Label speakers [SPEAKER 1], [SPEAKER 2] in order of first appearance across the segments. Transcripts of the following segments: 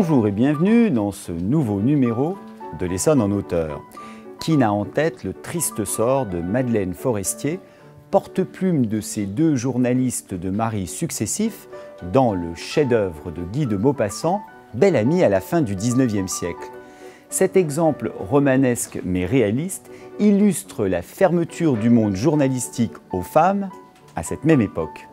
[SPEAKER 1] Bonjour et bienvenue dans ce nouveau numéro de l'Essonne en auteur. Qui n'a en tête le triste sort de Madeleine Forestier, porte-plume de ces deux journalistes de maris successifs dans le chef-d'œuvre de Guy de Maupassant, Belle Amie à la fin du XIXe siècle. Cet exemple romanesque mais réaliste illustre la fermeture du monde journalistique aux femmes à cette même époque.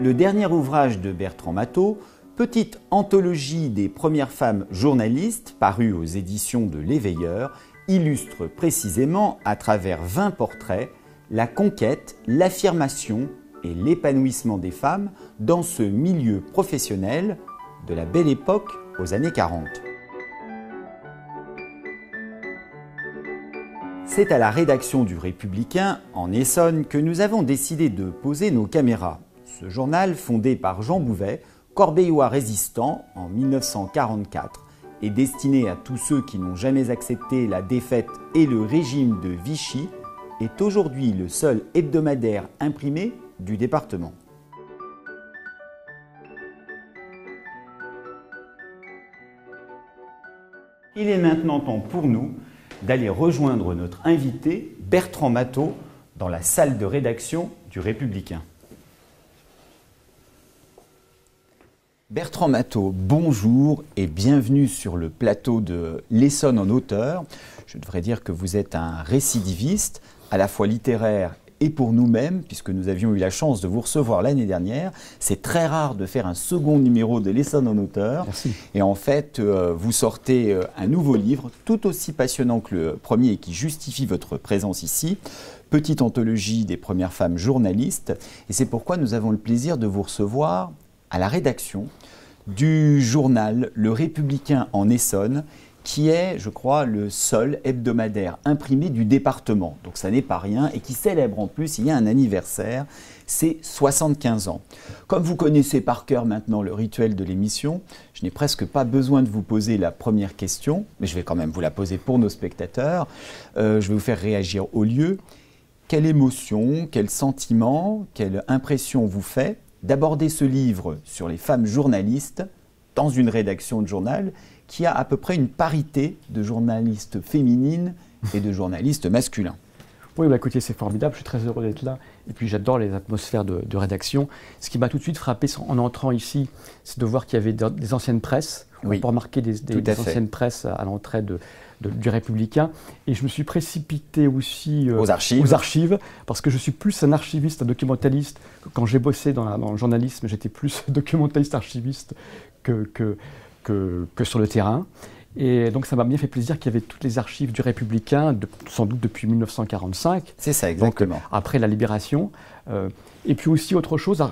[SPEAKER 1] Le dernier ouvrage de Bertrand Mathot, petite anthologie des premières femmes journalistes, paru aux éditions de L'Éveilleur, illustre précisément, à travers 20 portraits, la conquête, l'affirmation et l'épanouissement des femmes dans ce milieu professionnel de la Belle Époque aux années 40. C'est à la rédaction du Républicain, en Essonne, que nous avons décidé de poser nos caméras. Ce journal, fondé par Jean Bouvet, corbeillois résistant en 1944, est destiné à tous ceux qui n'ont jamais accepté la défaite et le régime de Vichy, est aujourd'hui le seul hebdomadaire imprimé du département. Il est maintenant temps pour nous d'aller rejoindre notre invité Bertrand Mathot dans la salle de rédaction du Républicain. Bertrand Mathot, bonjour et bienvenue sur le plateau de l'Essonne en auteur. Je devrais dire que vous êtes un récidiviste, à la fois littéraire et pour nous-mêmes, puisque nous avions eu la chance de vous recevoir l'année dernière. C'est très rare de faire un second numéro de l'Essonne en auteur.
[SPEAKER 2] Merci.
[SPEAKER 1] Et en fait, vous sortez un nouveau livre, tout aussi passionnant que le premier et qui justifie votre présence ici. Petite anthologie des premières femmes journalistes. Et c'est pourquoi nous avons le plaisir de vous recevoir à la rédaction du journal Le Républicain en Essonne, qui est, je crois, le seul hebdomadaire imprimé du département. Donc ça n'est pas rien et qui célèbre en plus, il y a un anniversaire, c'est 75 ans. Comme vous connaissez par cœur maintenant le rituel de l'émission, je n'ai presque pas besoin de vous poser la première question, mais je vais quand même vous la poser pour nos spectateurs. Je vais vous faire réagir au lieu. Quelle émotion, quel sentiment, quelle impression vous fait d'aborder ce livre sur les femmes journalistes dans une rédaction de journal qui a à peu près une parité de journalistes féminines et de journalistes masculins?
[SPEAKER 2] Oui, bah écoutez, c'est formidable, je suis très heureux d'être là. Et puis j'adore les atmosphères de rédaction. Ce qui m'a tout de suite frappé en entrant ici, c'est de voir qu'il y avait des anciennes presses.
[SPEAKER 1] Oui,
[SPEAKER 2] on peut remarquer des anciennes presses à l'entrée du Républicain. Et je me suis précipité aussi aux archives, parce que je suis plus un archiviste, un documentaliste. Quand j'ai bossé dans le journalisme, j'étais plus documentaliste archiviste que sur le terrain. Et donc ça m'a bien fait plaisir qu'il y avait toutes les archives du Républicain, sans doute depuis 1945.
[SPEAKER 1] C'est ça, exactement.
[SPEAKER 2] Donc, après la Libération. Et puis aussi autre chose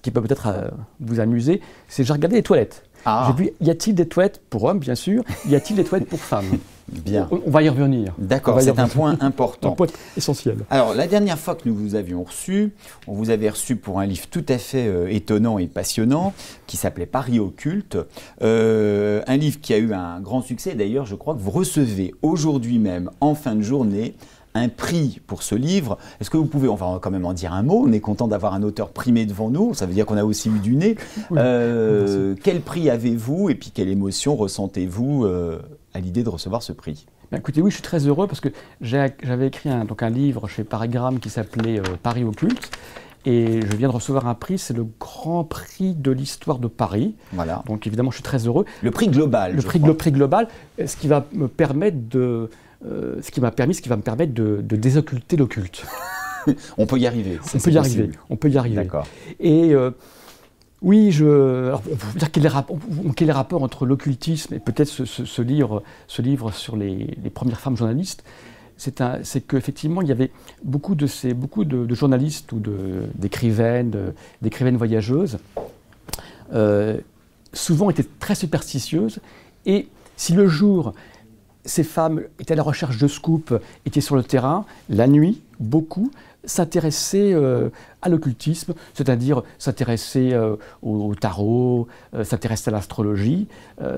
[SPEAKER 2] qui peut peut-être vous amuser, c'est que j'ai regardé les toilettes. J'ai vu, y a-t-il des toilettes pour hommes, bien sûr, y a-t-il des toilettes pour femmes?
[SPEAKER 1] Bien.
[SPEAKER 2] On va y revenir.
[SPEAKER 1] D'accord, c'est un point important.
[SPEAKER 2] Un point essentiel.
[SPEAKER 1] Alors, la dernière fois que nous vous avions reçu, on vous avait reçu pour un livre tout à fait étonnant et passionnant, qui s'appelait Paris occulte. Un livre qui a eu un grand succès. D'ailleurs, je crois que vous recevez aujourd'hui même, en fin de journée, un prix pour ce livre. Est-ce que vous pouvez, enfin on va quand même en dire un mot, on est content d'avoir un auteur primé devant nous, ça veut dire qu'on a aussi eu du nez. Oui, quel prix avez-vous et puis quelle émotion ressentez-vous à l'idée de recevoir ce prix?
[SPEAKER 2] Ben écoutez, oui, je suis très heureux parce que j'avais écrit un livre chez Parigramme qui s'appelait Paris occulte. Et je viens de recevoir un prix, c'est le Grand Prix de l'histoire de Paris.
[SPEAKER 1] Voilà.
[SPEAKER 2] Donc évidemment, je suis très heureux.
[SPEAKER 1] Le prix global,
[SPEAKER 2] le prix global, ce qui va me permettre ce qui va me permettre de désocculter l'occulte.
[SPEAKER 1] On peut y arriver.
[SPEAKER 2] On peut y arriver.
[SPEAKER 1] D'accord.
[SPEAKER 2] Et oui, alors, on peut dire quel est le rapport entre l'occultisme et peut-être ce livre sur les premières femmes journalistes. C'est qu'effectivement, il y avait beaucoup de journalistes ou d'écrivaines voyageuses, souvent étaient très superstitieuses. Et si le jour, ces femmes étaient à la recherche de scoops, étaient sur le terrain, la nuit, beaucoup, s'intéressaient à l'occultisme, c'est-à-dire s'intéresser au tarot, s'intéresser à l'astrologie.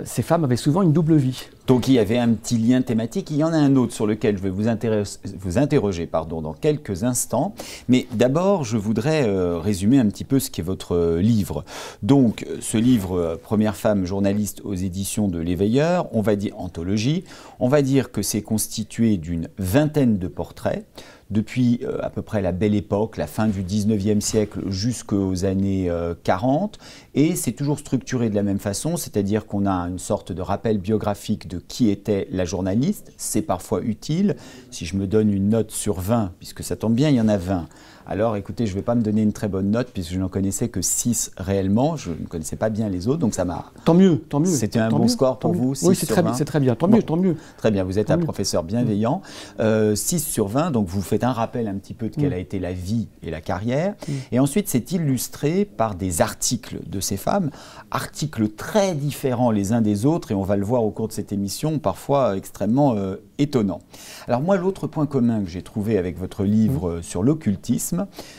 [SPEAKER 2] Ces femmes avaient souvent une double vie.
[SPEAKER 1] Donc il y avait un petit lien thématique. Il y en a un autre sur lequel je vais vous interroger dans quelques instants. Mais d'abord, je voudrais résumer un petit peu ce qu'est votre livre. Donc ce livre, Première femme journaliste aux éditions de l'Éveilleur, on va dire anthologie, on va dire que c'est constitué d'une vingtaine de portraits, depuis à peu près la Belle Époque, la fin du 19e siècle jusqu'aux années 40. Et c'est toujours structuré de la même façon, c'est-à-dire qu'on a une sorte de rappel biographique de qui était la journaliste. C'est parfois utile. Si je me donne une note sur 20, puisque ça tombe bien, il y en a 20. Alors écoutez, je ne vais pas me donner une très bonne note puisque je n'en connaissais que 6 réellement. Je ne connaissais pas bien les autres, donc ça m'a...
[SPEAKER 2] Tant mieux, tant mieux.
[SPEAKER 1] C'était un bon score pour vous, 6
[SPEAKER 2] oui,
[SPEAKER 1] sur 20.
[SPEAKER 2] c'est très bien, tant mieux, tant mieux.
[SPEAKER 1] Très bien, vous êtes un professeur bienveillant. 6 sur 20, donc vous faites un rappel un petit peu de quelle a été la vie et la carrière. Et ensuite, c'est illustré par des articles de ces femmes, articles très différents les uns des autres, et on va le voir au cours de cette émission, parfois extrêmement étonnants. Alors moi, l'autre point commun que j'ai trouvé avec votre livre sur l'occultisme,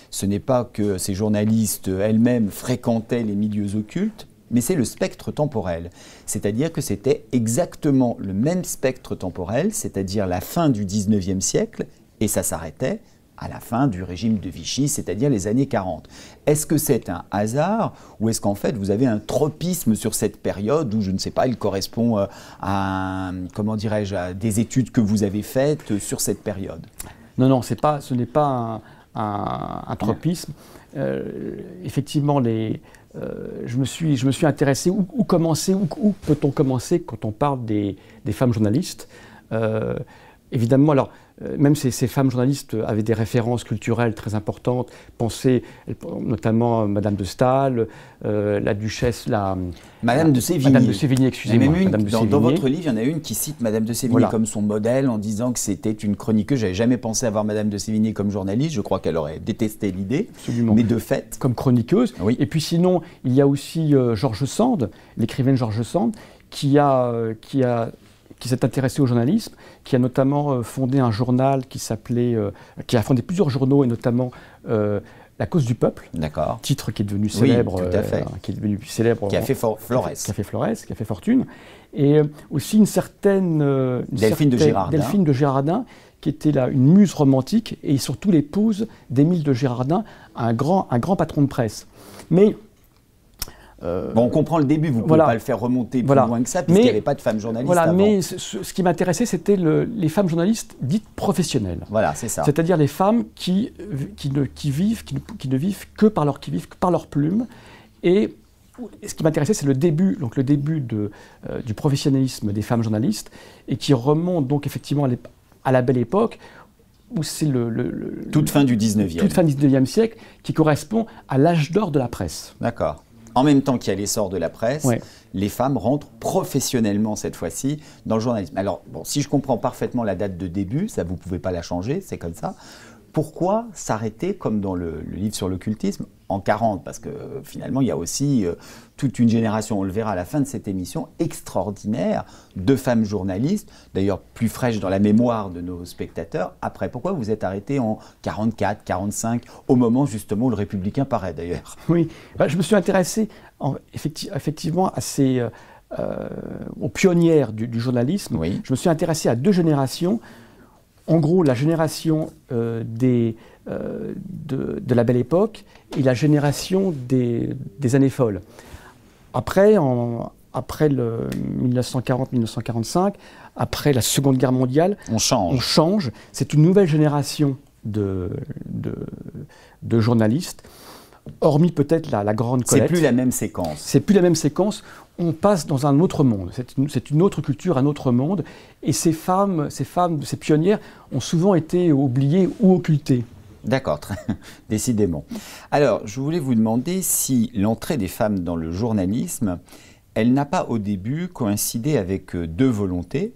[SPEAKER 1] ce n'est pas que ces journalistes elles-mêmes fréquentaient les milieux occultes, mais c'est le spectre temporel. C'est-à-dire que c'était exactement le même spectre temporel, c'est-à-dire la fin du 19e siècle, et ça s'arrêtait à la fin du régime de Vichy, c'est-à-dire les années 40. Est-ce que c'est un hasard ou est-ce qu'en fait vous avez un tropisme sur cette période où, je ne sais pas, il correspond à, comment dirais-je, à des études que vous avez faites sur cette période?
[SPEAKER 2] Non, ce n'est pas un tropisme. Effectivement, je me suis intéressé, où peut-on commencer quand on parle des femmes journalistes? Évidemment, alors, même ces femmes journalistes avaient des références culturelles très importantes. Pensez notamment à Madame de Staël, la duchesse,
[SPEAKER 1] Madame de Sévigné.
[SPEAKER 2] Madame de Sévigné, excusez-moi.
[SPEAKER 1] Dans votre livre, il y en a une qui cite Madame de Sévigné comme son modèle en disant que c'était une chroniqueuse. Je n'avais jamais pensé avoir Madame de Sévigné comme journaliste. Je crois qu'elle aurait détesté l'idée.
[SPEAKER 2] Absolument.
[SPEAKER 1] Mais de fait.
[SPEAKER 2] Comme chroniqueuse.
[SPEAKER 1] Oui.
[SPEAKER 2] Et puis sinon, il y a aussi George Sand, l'écrivaine George Sand, qui s'est intéressé au journalisme, qui a notamment fondé un journal qui a fondé plusieurs journaux, et notamment La Cause du Peuple, titre qui est devenu célèbre,
[SPEAKER 1] qui a fait Flores,
[SPEAKER 2] qui a fait fortune, et aussi une certaine
[SPEAKER 1] Delphine de
[SPEAKER 2] Girardin, qui était là une muse romantique et surtout l'épouse d'Émile de Girardin, un grand patron de presse. Mais
[SPEAKER 1] on comprend le début, vous ne pouvez pas le faire remonter plus loin que ça, puisqu'il n'y avait pas de femmes journalistes avant.
[SPEAKER 2] Mais ce qui m'intéressait, c'était les femmes journalistes dites professionnelles.
[SPEAKER 1] Voilà, c'est ça.
[SPEAKER 2] C'est-à-dire les femmes qui ne vivent que par leur plume. Et ce qui m'intéressait, c'est le début du professionnalisme des femmes journalistes, et qui remonte donc effectivement à la Belle Époque, où c'est
[SPEAKER 1] toute fin du 19e.
[SPEAKER 2] Toute fin du 19e siècle, qui correspond à l'âge d'or de la presse.
[SPEAKER 1] D'accord. En même temps qu'il y a l'essor de la presse, les femmes rentrent professionnellement cette fois-ci dans le journalisme. Alors, si je comprends parfaitement la date de début, ça vous ne pouvez pas la changer, c'est comme ça. Pourquoi s'arrêter, comme dans le livre sur l'occultisme, en 40? Parce que finalement, il y a aussi toute une génération, on le verra à la fin de cette émission, extraordinaire de femmes journalistes, d'ailleurs plus fraîches dans la mémoire de nos spectateurs. Après, pourquoi vous êtes arrêté en 44, 45, au moment justement où le Républicain paraît d'ailleurs?
[SPEAKER 2] Oui, je me suis intéressé effectivement aux pionnières du journalisme.
[SPEAKER 1] Oui.
[SPEAKER 2] Je me suis intéressé à 2 générations. En gros, la génération de la Belle Époque et la génération des années folles. Après 1940-1945, après la Seconde Guerre mondiale,
[SPEAKER 1] on change.
[SPEAKER 2] C'est une nouvelle génération de journalistes, hormis peut-être la Grande Colette.
[SPEAKER 1] C'est plus la même séquence.
[SPEAKER 2] C'est plus la même séquence. On passe dans un autre monde. C'est une autre culture, un autre monde. Et ces pionnières ont souvent été oubliées ou occultées.
[SPEAKER 1] D'accord, décidément. Alors, je voulais vous demander si l'entrée des femmes dans le journalisme, elle n'a pas au début coïncidé avec 2 volontés.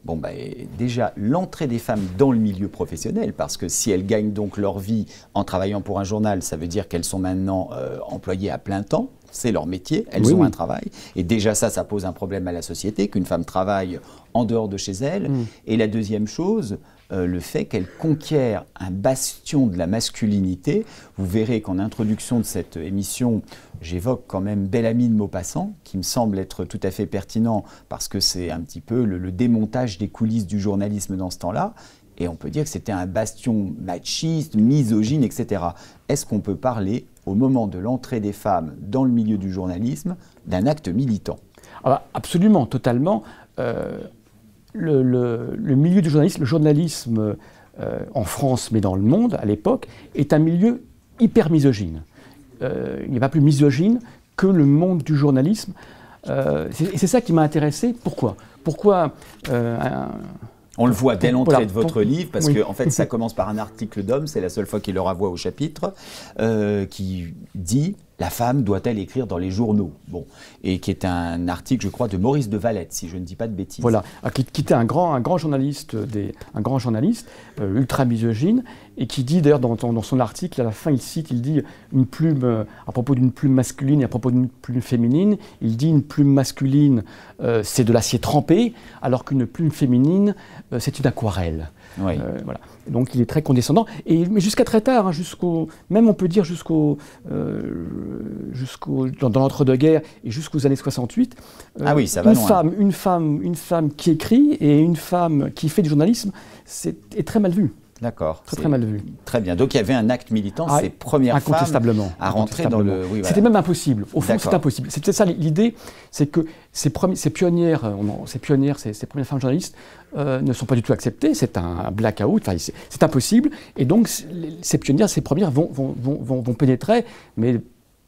[SPEAKER 1] Déjà, l'entrée des femmes dans le milieu professionnel, parce que si elles gagnent donc leur vie en travaillant pour un journal, ça veut dire qu'elles sont maintenant employées à plein temps. c'est leur métier, elles ont un travail. Et déjà ça pose un problème à la société, qu'une femme travaille en dehors de chez elle. Et la deuxième chose, le fait qu'elle conquiert un bastion de la masculinité. Vous verrez qu'en introduction de cette émission, j'évoque quand même Bel-Ami de Maupassant, qui me semble être tout à fait pertinent, parce que c'est un petit peu le démontage des coulisses du journalisme dans ce temps-là. Et on peut dire que c'était un bastion machiste, misogyne, etc. Est-ce qu'on peut parler, au moment de l'entrée des femmes dans le milieu du journalisme, d'un acte militant?
[SPEAKER 2] Absolument, totalement. Le milieu du journalisme, le journalisme en France, mais dans le monde, à l'époque, est un milieu hyper misogyne. Il n'y a pas plus misogyne que le monde du journalisme. Et c'est ça qui m'a intéressé. Pourquoi
[SPEAKER 1] On le voit dès l'entrée de votre livre, parce que en fait, ça commence par un article d'Homme, c'est la seule fois qu'il aura voix au chapitre, qui dit « La femme doit-elle écrire dans les journaux ?» Bon, et qui est un article, je crois, de Maurice de Valette, si je ne dis pas de bêtises.
[SPEAKER 2] Voilà, qui était un grand journaliste, ultra misogyne, et qui dit d'ailleurs dans son article, à la fin, il dit une plume, à propos d'une plume masculine et à propos d'une plume féminine, il dit une plume masculine, c'est de l'acier trempé, alors qu'une plume féminine, c'est une aquarelle.
[SPEAKER 1] Oui.
[SPEAKER 2] Voilà. Donc il est très condescendant, mais jusqu'à très tard, hein, même on peut dire dans l'entre-deux-guerres et jusqu'aux années 68, une femme qui écrit et une femme qui fait du journalisme est très mal vue.
[SPEAKER 1] D'accord.
[SPEAKER 2] Très mal vu.
[SPEAKER 1] Très bien. Donc il y avait un acte militant, ces premières femmes à rentrer dans le... Oui, voilà.
[SPEAKER 2] C'était même impossible. Au fond, c'est impossible. C'était ça l'idée, c'est que ces premières femmes journalistes ne sont pas du tout acceptées. C'est un blackout, c'est impossible. Et donc ces pionnières, ces premières vont pénétrer, mais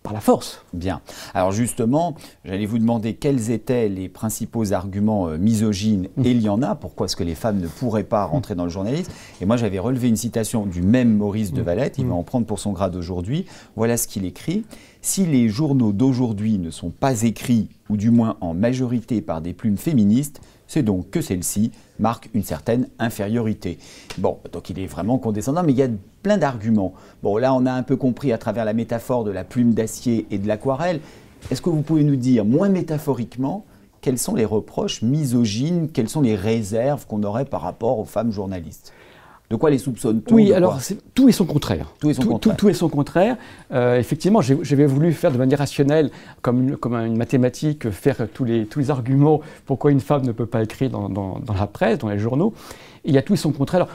[SPEAKER 2] par la force.
[SPEAKER 1] Bien. Alors justement, j'allais vous demander quels étaient les principaux arguments misogynes, et il y en a, pourquoi est-ce que les femmes ne pourraient pas rentrer dans le journalisme. Et moi j'avais relevé une citation du même Maurice de Valette, il va en prendre pour son grade aujourd'hui. Voilà ce qu'il écrit. « Si les journaux d'aujourd'hui ne sont pas écrits, ou du moins en majorité par des plumes féministes, c'est donc que celle-ci marque une certaine infériorité. » Bon, donc il est vraiment condescendant, mais il y a plein d'arguments. Bon, là, on a un peu compris à travers la métaphore de la plume d'acier et de l'aquarelle. Est-ce que vous pouvez nous dire, moins métaphoriquement, quels sont les reproches misogynes, quelles sont les réserves qu'on aurait par rapport aux femmes journalistes ? De quoi les soupçonne-t-on?
[SPEAKER 2] Oui, alors tout est son contraire.
[SPEAKER 1] Tout est son contraire.
[SPEAKER 2] Effectivement, j'avais voulu faire de manière rationnelle, comme une mathématique, faire tous les arguments pourquoi une femme ne peut pas écrire dans la presse, dans les journaux. Et il y a tout et son contraire.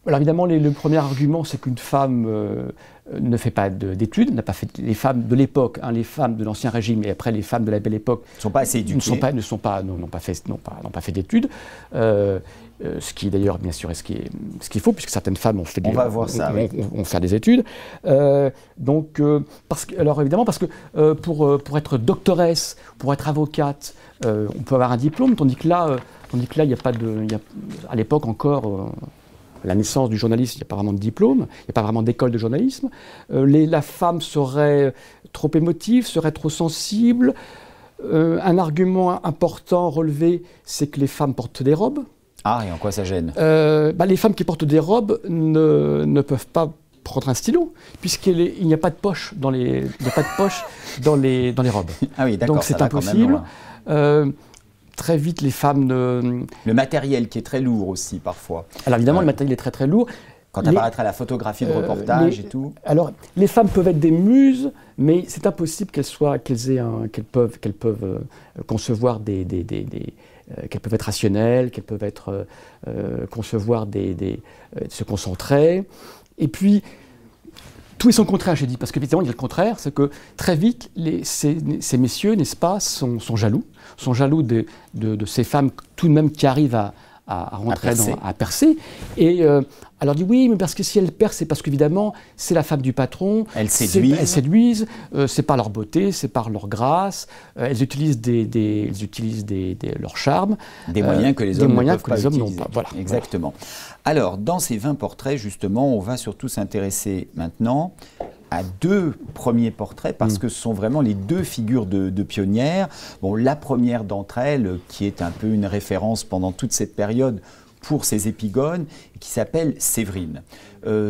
[SPEAKER 2] Alors évidemment, le premier argument, c'est qu'une femme ne fait pas d'études, n'a pas fait. Les femmes de l'époque, hein, les femmes de l'Ancien Régime et après les femmes de la Belle Époque,
[SPEAKER 1] ne sont pas assez éduquées,
[SPEAKER 2] n'ont pas fait d'études. Ce qui d'ailleurs, bien sûr, est ce qu'il faut, puisque certaines femmes ont fait des études. Alors évidemment, parce que pour être doctoresse, pour être avocate, on peut avoir un diplôme, tandis que là, il n'y a pas à l'époque encore. La naissance du journalisme, il n'y a pas vraiment de diplôme, il n'y a pas vraiment d'école de journalisme. La femme serait trop émotive, serait trop sensible. Un argument important relevé, c'est que les femmes portent des robes.
[SPEAKER 1] Ah, et en quoi ça gêne?
[SPEAKER 2] Les femmes qui portent des robes ne peuvent pas prendre un stylo, puisqu'il n'y a pas de poche dans les robes.
[SPEAKER 1] Ah oui, d'accord.
[SPEAKER 2] Donc c'est impossible. Très vite, les femmes
[SPEAKER 1] Le matériel qui est très lourd aussi, parfois.
[SPEAKER 2] Alors évidemment, le matériel est très très lourd.
[SPEAKER 1] Quand apparaîtra la photographie de reportage et tout.
[SPEAKER 2] Alors, les femmes peuvent être des muses, mais c'est impossible qu'elles peuvent concevoir qu'elles peuvent être rationnelles, qu'elles peuvent être concevoir se concentrer. Et puis, tout est son contraire, j'ai dit, parce qu'évidemment, il y a le contraire, c'est que très vite, ces messieurs, n'est-ce pas, sont jaloux de ces femmes tout de même qui arrivent à rentrer, à percer. Et alors dit oui, mais parce que si elles percent, c'est parce qu'évidemment, c'est la femme du patron.
[SPEAKER 1] Elles séduisent.
[SPEAKER 2] C'est par leur beauté, c'est par leur grâce. Elles utilisent leur charme.
[SPEAKER 1] Des moyens que les hommes n'ont pas.
[SPEAKER 2] Voilà.
[SPEAKER 1] Exactement. Alors, dans ces 20 portraits, justement, on va surtout s'intéresser maintenant à deux premiers portraits, parce que ce sont vraiment les deux figures de pionnières. Bon, la première d'entre elles, qui est un peu une référence pendant toute cette période pour ses épigones, qui s'appelle Séverine.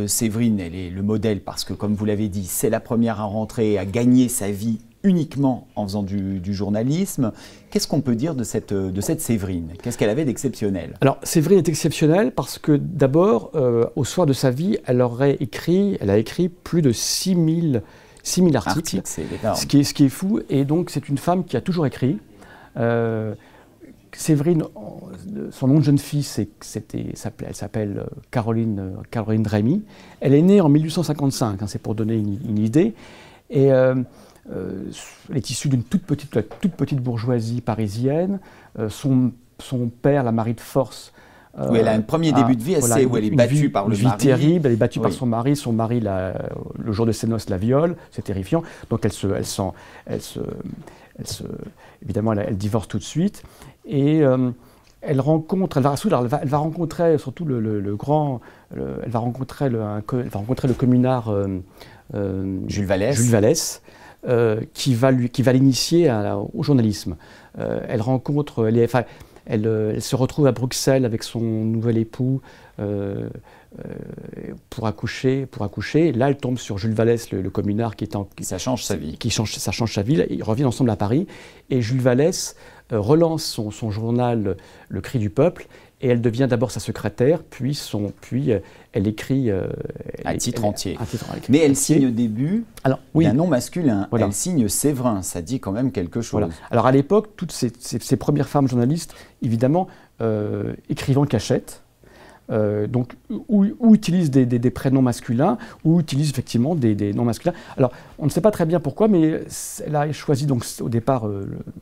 [SPEAKER 1] Séverine, elle est le modèle parce que, comme vous l'avez dit, c'est la première à rentrer, à gagner sa vie uniquement en faisant du journalisme. Qu'est-ce qu'on peut dire de cette Séverine? Qu'est-ce qu'elle avait d'exceptionnel?
[SPEAKER 2] Alors, Séverine est exceptionnelle parce que d'abord, au soir de sa vie, elle a écrit plus de 6000 articles, ce qui est fou. Et donc, c'est une femme qui a toujours écrit. Séverine, son nom de jeune fille, elle s'appelle Caroline Dreymy. Elle est née en 1855, c'est pour donner une idée. Et elle est issue d'une toute petite bourgeoisie parisienne. Son père, la Marie de Force,
[SPEAKER 1] où elle a un premier début de vie, où elle est battue par le mari.
[SPEAKER 2] Une vie terrible, elle est battue par son mari. Son mari, le jour de ses noces, la viole. C'est terrifiant. Donc évidemment, elle divorce tout de suite. Et elle va rencontrer surtout le communard
[SPEAKER 1] Jules Vallès,
[SPEAKER 2] qui va l'initier au journalisme. Elle se retrouve à Bruxelles avec son nouvel époux pour accoucher. Là, elle tombe sur Jules Vallès, le communard
[SPEAKER 1] ça change sa vie.
[SPEAKER 2] Ça change sa vie. Ils reviennent ensemble à Paris. Et Jules Vallès relance son journal Le Cri du Peuple. Et elle devient d'abord sa secrétaire, puis elle écrit
[SPEAKER 1] un titre entier. Mais elle signe au début un nom masculin. Voilà. Elle signe Séverin. Ça dit quand même quelque chose.
[SPEAKER 2] Voilà. Alors à l'époque, toutes ces premières femmes journalistes, évidemment, écrivent en cachette. Donc, ou utilisent des prénoms masculins, ou utilisent effectivement des noms masculins. Alors, on ne sait pas très bien pourquoi, mais elle a choisi donc au départ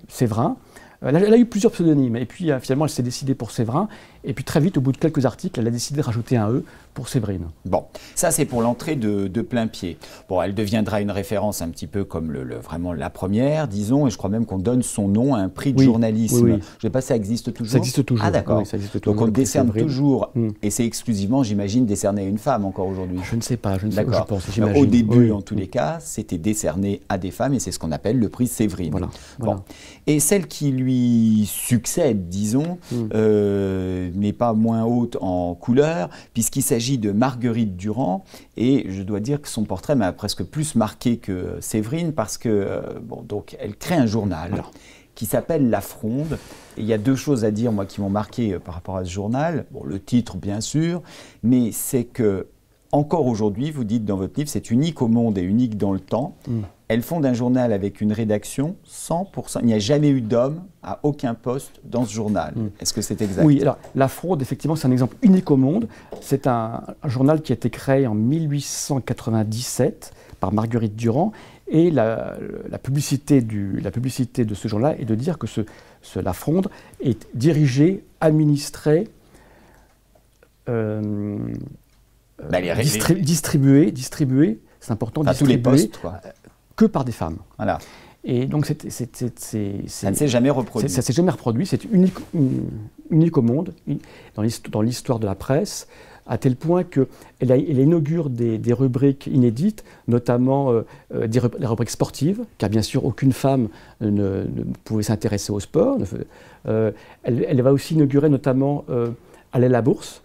[SPEAKER 2] Séverin. Elle a eu plusieurs pseudonymes, et puis finalement elle s'est décidée pour Séverin, et puis très vite, au bout de quelques articles, elle a décidé de rajouter un E pour Séverine.
[SPEAKER 1] Bon, ça c'est pour l'entrée de plein pied. Bon, elle deviendra une référence un petit peu comme vraiment la première, disons, et je crois même qu'on donne son nom à un prix de journalisme. Oui. Je ne sais pas si ça existe toujours.
[SPEAKER 2] Ça existe toujours.
[SPEAKER 1] Ah d'accord.
[SPEAKER 2] Oui, ça existe toujours.
[SPEAKER 1] Donc on décerne toujours, et c'est exclusivement, j'imagine, décerné à une femme encore aujourd'hui.
[SPEAKER 2] Je ne sais pas, je pense,
[SPEAKER 1] j'imagine. Au début, en tous les cas, c'était décerné à des femmes, et c'est ce qu'on appelle le prix Séverine.
[SPEAKER 2] Voilà.
[SPEAKER 1] Bon. Et celle qui lui succède, disons, n'est pas moins haute en couleur, puisqu'il s'agit de Marguerite Durand, et je dois dire que son portrait m'a presque plus marqué que Séverine, parce que, donc, elle crée un journal qui s'appelle La Fronde. Et il y a deux choses à dire, moi, qui m'ont marqué par rapport à ce journal. Bon, le titre, bien sûr, mais c'est que, encore aujourd'hui, vous dites dans votre livre, c'est unique au monde et unique dans le temps. Elle fonde un journal avec une rédaction 100%. Il n'y a jamais eu d'homme à aucun poste dans ce journal. Est-ce que c'est exact?
[SPEAKER 2] Oui, alors La Fronde, effectivement, c'est un exemple unique au monde. C'est un journal qui a été créé en 1897 par Marguerite Durand. Et la publicité de ce journal est de dire que La Fronde est dirigé, administré, distribué, c'est important,
[SPEAKER 1] tous les postes, quoi.
[SPEAKER 2] Que par des femmes.
[SPEAKER 1] Voilà.
[SPEAKER 2] Et donc ça
[SPEAKER 1] ne s'est jamais reproduit.
[SPEAKER 2] Ça ne s'est jamais reproduit, c'est unique au monde, dans l'histoire de la presse, à tel point qu'elle inaugure des rubriques inédites, notamment la rubrique sportive, car bien sûr aucune femme ne pouvait s'intéresser au sport. Elle va aussi inaugurer notamment Aller à la bourse,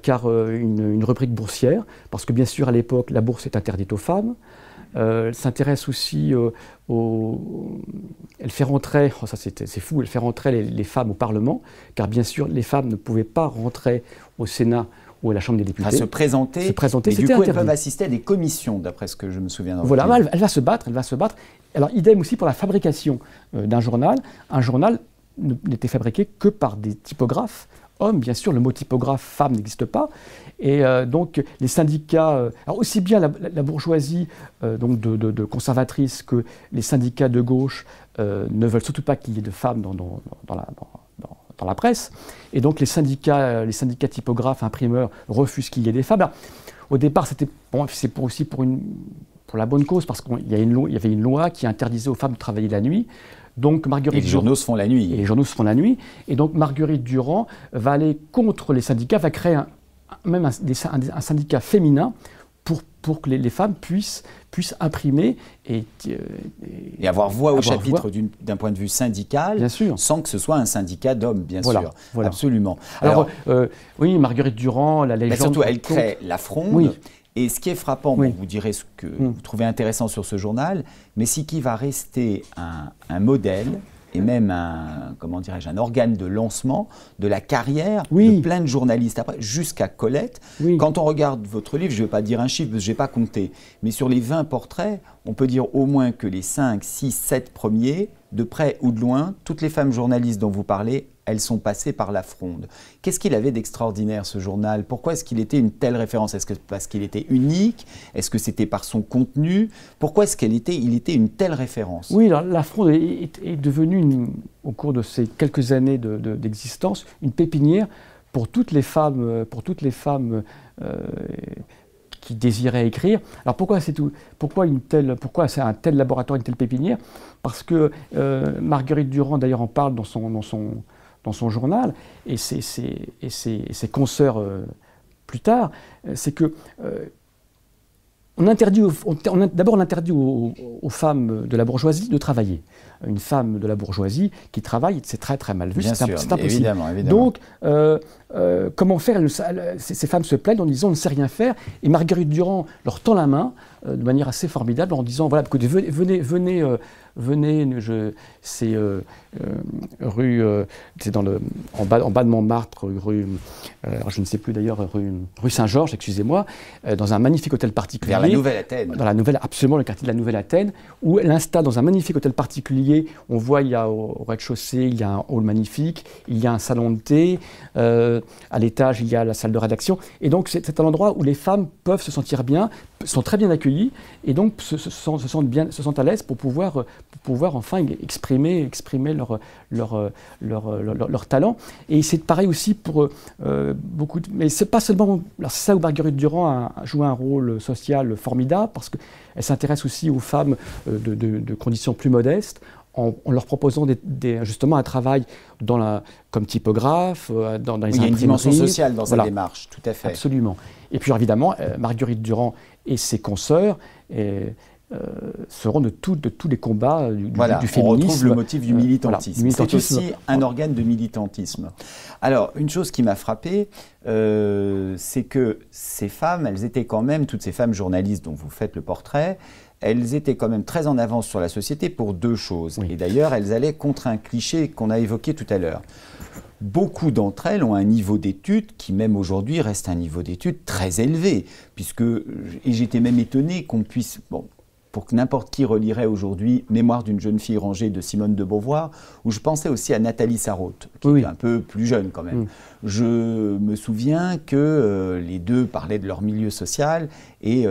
[SPEAKER 2] car une rubrique boursière, parce que bien sûr à l'époque la bourse est interdite aux femmes. Elle s'intéresse aussi elle fait rentrer, ça c'est fou, elle fait rentrer les femmes au Parlement, car bien sûr les femmes ne pouvaient pas rentrer au Sénat ou à la Chambre des députés.
[SPEAKER 1] À se présenter, et du coup elles peuvent assister à des commissions, d'après ce que je me souviens.
[SPEAKER 2] Voilà, elle va se battre. Alors idem aussi pour la fabrication d'un journal. Un journal n'était fabriqué que par des typographes hommes, bien sûr, le mot typographe femme n'existe pas. Et donc les syndicats, alors aussi bien la bourgeoisie donc de conservatrices que les syndicats de gauche ne veulent surtout pas qu'il y ait de femmes dans la presse. Et donc les syndicats typographes, imprimeurs refusent qu'il y ait des femmes. Alors, au départ, c'est aussi pour la bonne cause, parce qu'il y avait une loi qui interdisait aux femmes de travailler la nuit. Donc Marguerite
[SPEAKER 1] et les journaux se font la nuit.
[SPEAKER 2] Et les journaux se font la nuit. Et donc Marguerite Durand va aller contre les syndicats, va créer un syndicat féminin pour que les femmes puissent imprimer et
[SPEAKER 1] avoir voix au chapitre d'un point de vue syndical,
[SPEAKER 2] bien sûr,
[SPEAKER 1] sans que ce soit un syndicat d'hommes, bien sûr. Voilà. Absolument.
[SPEAKER 2] Alors oui, Marguerite Durand, la légende...
[SPEAKER 1] surtout, elle crée La Fronde.
[SPEAKER 2] Oui.
[SPEAKER 1] Et ce qui est frappant, bon, vous direz ce que vous trouvez intéressant sur ce journal, mais ce qui va rester un modèle et même un organe de lancement de la carrière de plein de journalistes après, jusqu'à Colette. Quand on regarde votre livre, je ne vais pas dire un chiffre parce que je n'ai pas compté, mais sur les 20 portraits, on peut dire au moins que les 5, 6, 7 premiers, de près ou de loin, toutes les femmes journalistes dont vous parlez, elles sont passées par la fronde. Qu'est-ce qu'il avait d'extraordinaire, ce journal? Pourquoi est-ce qu'il était une telle référence? Est-ce que parce qu'il était unique? Est-ce que c'était par son contenu? Pourquoi est-ce qu'il était une telle référence?
[SPEAKER 2] Oui, alors, la fronde est devenue, au cours de ces quelques années d'existence, une pépinière pour toutes les femmes, qui désiraient écrire. Alors pourquoi c'est un tel laboratoire, une telle pépinière? Parce que Marguerite Durand, d'ailleurs, en parle dans son journal, et ses consoeurs plus tard, c'est que on interdit aux femmes de la bourgeoisie de travailler. Une femme de la bourgeoisie qui travaille, c'est très très mal vu, c'est impossible.
[SPEAKER 1] Évidemment.
[SPEAKER 2] Donc, comment faire? Ces femmes se plaignent en disant on ne sait rien faire, et Marguerite Durand leur tend la main de manière assez formidable en disant voilà, écoutez, venez, c'est rue, c'est en bas de Montmartre, alors je ne sais plus d'ailleurs, rue Saint-Georges, excusez-moi, dans un magnifique hôtel particulier.
[SPEAKER 1] Vers la Nouvelle-Athènes.
[SPEAKER 2] Absolument, le quartier de la Nouvelle-Athènes, où elle installe dans un magnifique hôtel particulier. On voit, il y a au rez-de-chaussée, il y a un hall magnifique, il y a un salon de thé, à l'étage, il y a la salle de rédaction. Et donc, c'est un endroit où les femmes peuvent se sentir bien, sont très bien accueillies, et donc se sentent à l'aise pour pouvoir enfin exprimer leur talent. Et c'est pareil aussi pour beaucoup mais c'est pas seulement... Alors c'est ça où Marguerite Durand a joué un rôle social formidable, parce qu'elle s'intéresse aussi aux femmes de conditions plus modestes, en leur proposant justement un travail comme typographe, dans les imprimeries.
[SPEAKER 1] Il y a une dimension sociale dans sa démarche, tout à fait.
[SPEAKER 2] Absolument. Et puis évidemment, Marguerite Durand et ses consoeurs seront de tous les combats du féminisme.
[SPEAKER 1] On retrouve le motif du militantisme. C'est aussi un organe de militantisme. Alors, une chose qui m'a frappé, c'est que ces femmes, elles étaient quand même, toutes ces femmes journalistes dont vous faites le portrait, elles étaient quand même très en avance sur la société pour deux choses. Et d'ailleurs, elles allaient contre un cliché qu'on a évoqué tout à l'heure. Beaucoup d'entre elles ont un niveau d'études qui, même aujourd'hui, reste un niveau d'études très élevé. Et j'étais même étonné qu'on puisse... pour que n'importe qui relirait aujourd'hui « Mémoire d'une jeune fille rangée » de Simone de Beauvoir, où je pensais aussi à Nathalie Sarraute, qui est un peu plus jeune quand même. Je me souviens que les deux parlaient de leur milieu social, et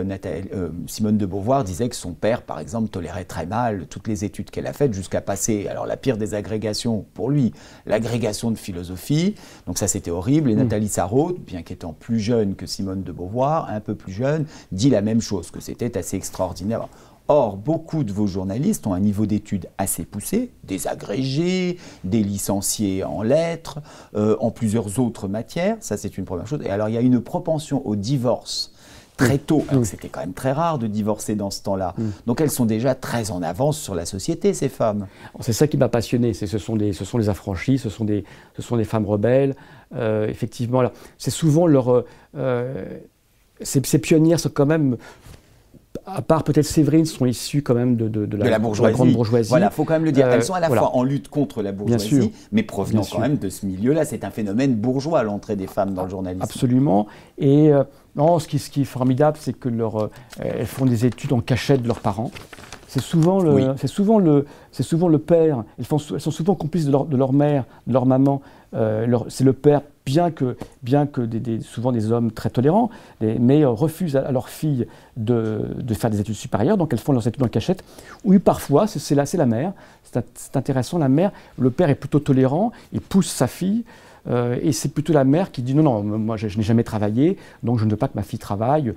[SPEAKER 1] Simone de Beauvoir disait que son père, par exemple, tolérait très mal toutes les études qu'elle a faites, jusqu'à passer, alors la pire des agrégations pour lui, l'agrégation de philosophie, donc ça c'était horrible, et Nathalie Sarraute, bien qu'étant plus jeune que Simone de Beauvoir, un peu plus jeune, dit la même chose, que c'était assez extraordinaire. Or, beaucoup de vos journalistes ont un niveau d'études assez poussé, des agrégés, des licenciés en lettres, en plusieurs autres matières, ça c'est une première chose. Et alors, il y a une propension au divorce très tôt, alors c'était quand même très rare de divorcer dans ce temps-là. Donc elles sont déjà très en avance sur la société, ces femmes.
[SPEAKER 2] C'est ça qui m'a passionné, ce sont les affranchis, ce sont des femmes rebelles. Effectivement, c'est souvent ces pionnières sont quand même... À part peut-être Séverine, sont issues quand même de la grande bourgeoisie.
[SPEAKER 1] Voilà, il faut quand même le dire. Elles sont à la fois en lutte contre la bourgeoisie, mais provenant quand même de ce milieu-là. C'est un phénomène bourgeois, l'entrée des femmes dans le journalisme.
[SPEAKER 2] Absolument. Et ce qui est formidable, c'est que elles font des études en cachette de leurs parents. C'est souvent le père. Elles sont souvent complices de leur mère, de leur maman. C'est le père, bien que souvent des hommes très tolérants, mais refusent à leurs filles de faire des études supérieures, donc elles font leurs études en cachette. Oui, parfois, c'est la mère. C'est intéressant, la mère. Le père est plutôt tolérant, il pousse sa fille. Et c'est plutôt la mère qui dit non, moi je n'ai jamais travaillé, donc je ne veux pas que ma fille travaille.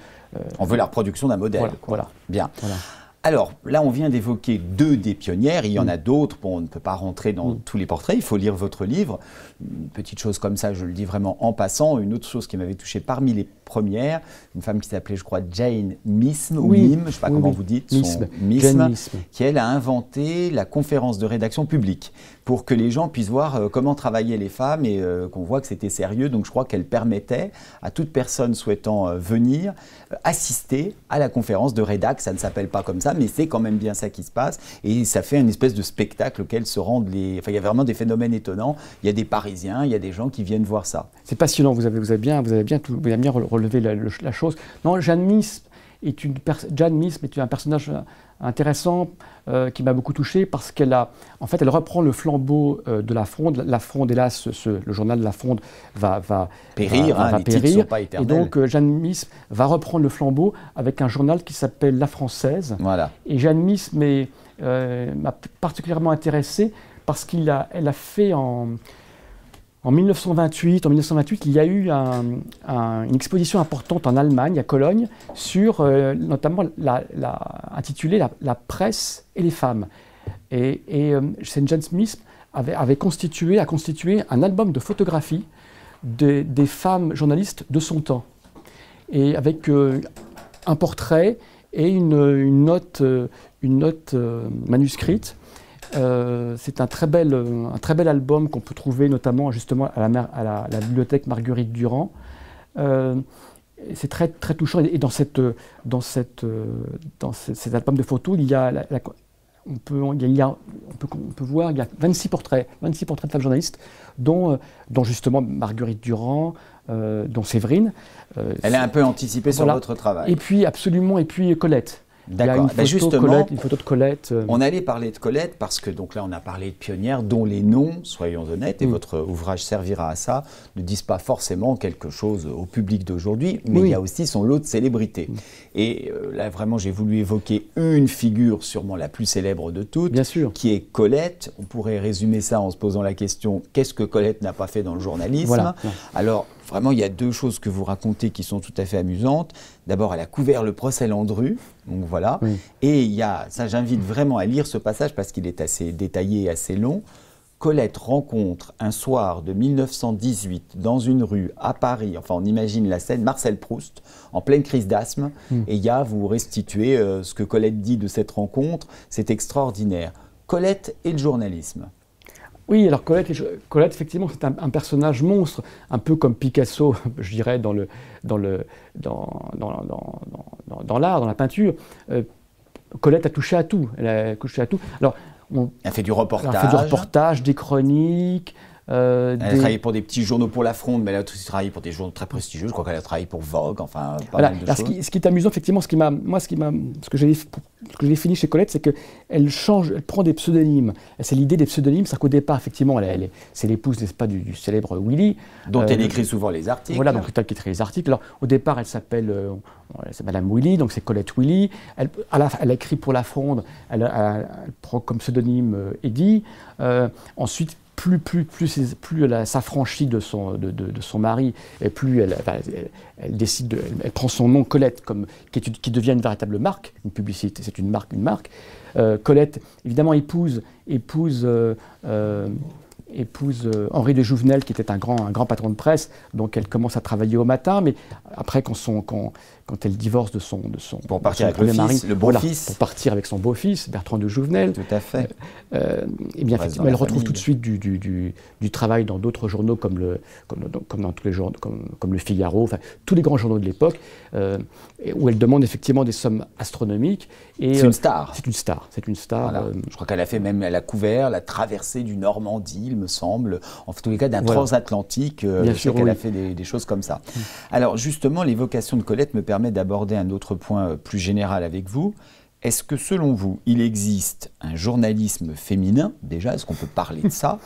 [SPEAKER 1] On veut la reproduction d'un modèle.
[SPEAKER 2] Voilà.
[SPEAKER 1] Bien.
[SPEAKER 2] Voilà.
[SPEAKER 1] Alors, là, on vient d'évoquer 2 des pionnières. Il y en a d'autres. Bon, on ne peut pas rentrer dans tous les portraits. Il faut lire votre livre. Une petite chose comme ça, je le dis vraiment en passant. Une autre chose qui m'avait touché parmi les premières, une femme qui s'appelait, je crois, Jane Misme, ou Mime, je ne sais pas comment vous dites, Misme, qui, elle, a inventé la conférence de rédaction publique pour que les gens puissent voir comment travaillaient les femmes et qu'on voit que c'était sérieux. Donc, je crois qu'elle permettait à toute personne souhaitant venir assister à la conférence de rédac. Ça ne s'appelle pas comme ça, mais c'est quand même bien ça qui se passe. Et ça fait une espèce de spectacle auquel se rendent les... Enfin, il y a vraiment des phénomènes étonnants. Il y a des Parisiens, il y a des gens qui viennent voir ça.
[SPEAKER 2] C'est passionnant, vous avez bien relevé la chose. Non, Jane Misme est un personnage intéressant qui m'a beaucoup touché parce qu'elle elle reprend le flambeau de La Fronde. La Fronde, hélas, le journal de La Fronde va périr.
[SPEAKER 1] Les titres ne sont pas éternels.
[SPEAKER 2] Et donc Jane Misme va reprendre le flambeau avec un journal qui s'appelle La Française.
[SPEAKER 1] Voilà.
[SPEAKER 2] Et Jane Misme m'a particulièrement intéressé parce qu'elle a fait en 1928, il y a eu une exposition importante en Allemagne, à Cologne, sur notamment intitulée la presse et les femmes. Et Jane Smith a constitué un album de photographies des femmes journalistes de son temps, et avec un portrait et une note manuscrite. C'est un très bel album qu'on peut trouver notamment justement à la bibliothèque Marguerite Durand. C'est très, très touchant. Et dans cet album de photos, on peut voir il y a 26 portraits de femmes journalistes, dont justement Marguerite Durand, dont Séverine.
[SPEAKER 1] Elle a un peu anticipé sur votre travail.
[SPEAKER 2] Et puis Colette.
[SPEAKER 1] D'accord.
[SPEAKER 2] Il y a une photo de Colette.
[SPEAKER 1] On allait parler de Colette parce que donc là on a parlé de pionnières dont les noms, soyons honnêtes, et votre ouvrage servira à ça, ne disent pas forcément quelque chose au public d'aujourd'hui, mais il y a aussi son lot de célébrités. Et là vraiment j'ai voulu évoquer une figure sûrement la plus célèbre de toutes,
[SPEAKER 2] bien sûr,
[SPEAKER 1] qui est Colette. On pourrait résumer ça en se posant la question, qu'est-ce que Colette n'a pas fait dans le journalisme?
[SPEAKER 2] Voilà.
[SPEAKER 1] Alors vraiment, il y a 2 choses que vous racontez qui sont tout à fait amusantes. D'abord, elle a couvert le procès Landru, donc voilà. Oui. Et il y a, ça j'invite vraiment à lire ce passage parce qu'il est assez détaillé et assez long. Colette rencontre un soir de 1918 dans une rue à Paris, enfin on imagine la scène, Marcel Proust, en pleine crise d'asthme. Et il y a, vous restituez ce que Colette dit de cette rencontre, c'est extraordinaire. Colette et le journalisme.
[SPEAKER 2] Oui, alors Colette, effectivement, c'est un personnage monstre, un peu comme Picasso, je dirais, dans l'art, dans la peinture. Colette a touché à tout. Elle a fait du reportage, des chroniques.
[SPEAKER 1] Elle a travaillé pour des petits journaux pour La Fronde, mais elle a aussi travaillé pour des journaux très prestigieux. Je crois qu'elle a travaillé pour Vogue, enfin pas mal de choses.
[SPEAKER 2] Ce qui est amusant, effectivement, ce que j'ai défini chez Colette, c'est qu'elle prend des pseudonymes. C'est l'idée des pseudonymes, c'est qu'au départ, effectivement, c'est l'épouse, n'est-ce pas, du célèbre Willy.
[SPEAKER 1] Dont elle écrit souvent les articles.
[SPEAKER 2] Voilà, donc elle écrit les articles. Alors, au départ, elle s'appelle Madame Willy, donc c'est Colette Willy. Elle écrit pour La Fronde, elle prend comme pseudonyme Eddy. Ensuite, plus elle s'affranchit de son mari, et plus elle prend son nom Colette qui devient une véritable marque, une publicité, c'est une marque. Colette, évidemment, épouse Henri de Jouvenel, qui était un grand patron de presse, donc elle commence à travailler au matin, mais après quand elle divorce de son
[SPEAKER 1] pour partir avec le beau-fils,
[SPEAKER 2] pour partir avec son beau-fils, Bertrand de Jouvenel.
[SPEAKER 1] Tout à fait.
[SPEAKER 2] Et bien effectivement, elle retrouve tout de suite du travail dans d'autres journaux comme dans tous les journaux, comme le Figaro, enfin tous les grands journaux de l'époque, où elle demande effectivement des sommes astronomiques.
[SPEAKER 1] C'est une star.
[SPEAKER 2] C'est une star.
[SPEAKER 1] Voilà. Je crois elle a couvert la traversée du Normandie, il me semble, en tous les cas d'un transatlantique. Je sais qu'elle a fait des choses comme ça. Alors justement, l'évocation de Colette me permet d'aborder un autre point plus général avec vous. Est-ce que selon vous, il existe un journalisme féminin, déjà, est-ce qu'on peut parler de ça?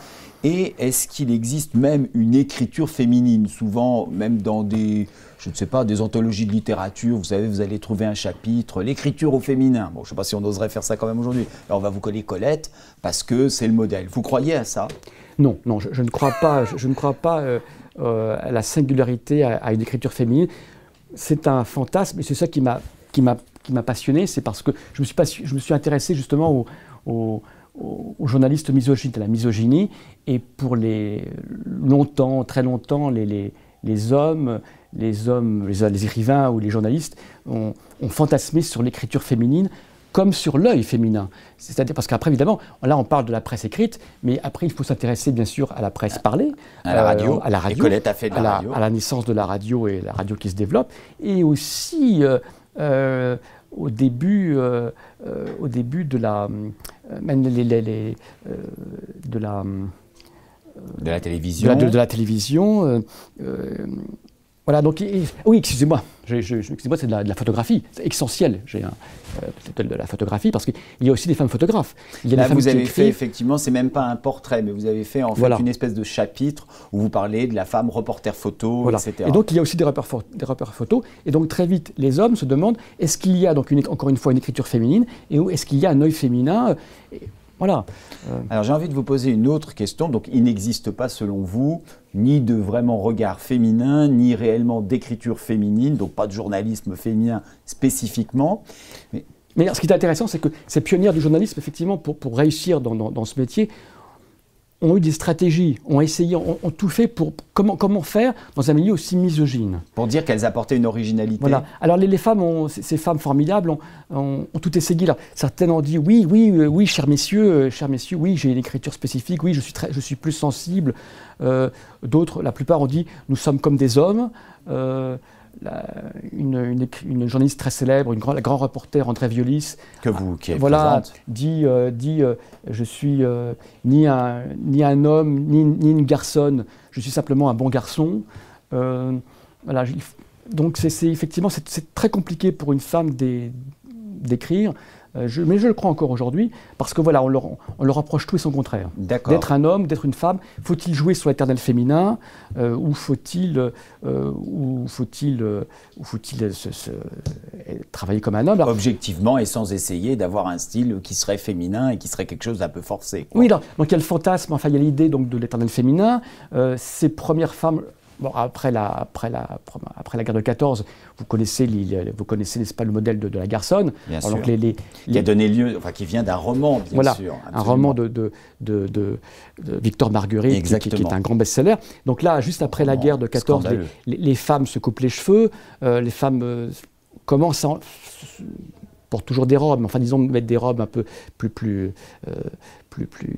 [SPEAKER 1] Et est-ce qu'il existe même une écriture féminine? Souvent, même dans des anthologies de littérature, vous savez, vous allez trouver un chapitre, l'écriture au féminin. Bon, je ne sais pas si on oserait faire ça quand même aujourd'hui. Alors, on va vous coller Colette parce que c'est le modèle. Vous croyez à ça?
[SPEAKER 2] Non, je ne crois pas. Je ne crois pas à la singularité, à une écriture féminine. C'est un fantasme, et c'est ça qui m'a passionné, c'est parce que je me suis intéressé justement aux journalistes misogynes, à la misogynie, et pour longtemps, très longtemps, les écrivains ou les journalistes ont fantasmé sur l'écriture féminine comme sur l'œil féminin. C'est-à-dire, parce qu'après, évidemment, là, on parle de la presse écrite, mais après, il faut s'intéresser, bien sûr, à la presse parlée.
[SPEAKER 1] À la radio.
[SPEAKER 2] Et
[SPEAKER 1] Colette a fait de la radio.
[SPEAKER 2] À la naissance de la radio et la radio qui se développe. Et aussi, au début de la...
[SPEAKER 1] de la télévision.
[SPEAKER 2] De la télévision. Voilà, donc, oui, excusez-moi, excusez-moi, c'est de la photographie, c'est essentiel, peut-être de la photographie, parce qu'il y a aussi des femmes photographes. Il y a
[SPEAKER 1] là,
[SPEAKER 2] des femmes
[SPEAKER 1] vous avez
[SPEAKER 2] qui
[SPEAKER 1] fait, effectivement, c'est même pas un portrait, mais vous avez fait en fait une espèce de chapitre où vous parlez de la femme reporter photo, etc.
[SPEAKER 2] Et donc, il y a aussi des repères photos, et donc très vite, les hommes se demandent, est-ce qu'il y a, donc encore une fois, une écriture féminine, et est-ce qu'il y a un œil féminin voilà.
[SPEAKER 1] Alors j'ai envie de vous poser une autre question. Donc il n'existe pas selon vous ni de vraiment regard féminin, ni réellement d'écriture féminine, donc pas de journalisme féminin spécifiquement.
[SPEAKER 2] Mais ce qui est intéressant, c'est que ces pionnières du journalisme, effectivement, pour réussir dans ce métier, ont eu des stratégies, ont essayé, ont tout fait pour comment faire dans un milieu aussi misogyne.
[SPEAKER 1] Pour dire qu'elles apportaient une originalité.
[SPEAKER 2] Voilà. Alors les femmes, ces femmes formidables, ont tout essayé. Là. Certaines ont dit oui, chers messieurs, oui, j'ai une écriture spécifique, oui, je suis plus sensible. D'autres, la plupart ont dit nous sommes comme des hommes. Une journaliste très célèbre, la grand reporter André Violis,
[SPEAKER 1] qui est présente,
[SPEAKER 2] dit je suis ni un homme ni une garçonne, je suis simplement un bon garçon. Voilà, donc effectivement c'est très compliqué pour une femme d'écrire. Mais je le crois encore aujourd'hui, parce que voilà, on leur approche tout et son contraire. D'être un homme, d'être une femme, faut-il jouer sur l'éternel féminin, ou faut-il travailler comme un homme?
[SPEAKER 1] Objectivement et sans essayer d'avoir un style qui serait féminin et qui serait quelque chose d'un peu forcé, quoi.
[SPEAKER 2] Oui, donc il y a le fantasme, enfin il y a l'idée donc de l'éternel féminin. Ces premières femmes. Bon, après la guerre de 14, vous connaissez, n'est-ce pas, le modèle de la garçonne.
[SPEAKER 1] Bien sûr. Qui a donné lieu, enfin qui vient d'un roman, bien sûr. Absolument.
[SPEAKER 2] Un roman de Victor Marguerite, qui est un grand best-seller. Donc là, juste après la guerre de 14, les femmes se coupent les cheveux, les femmes commencent portent toujours des robes, enfin disons mettre des robes un peu plus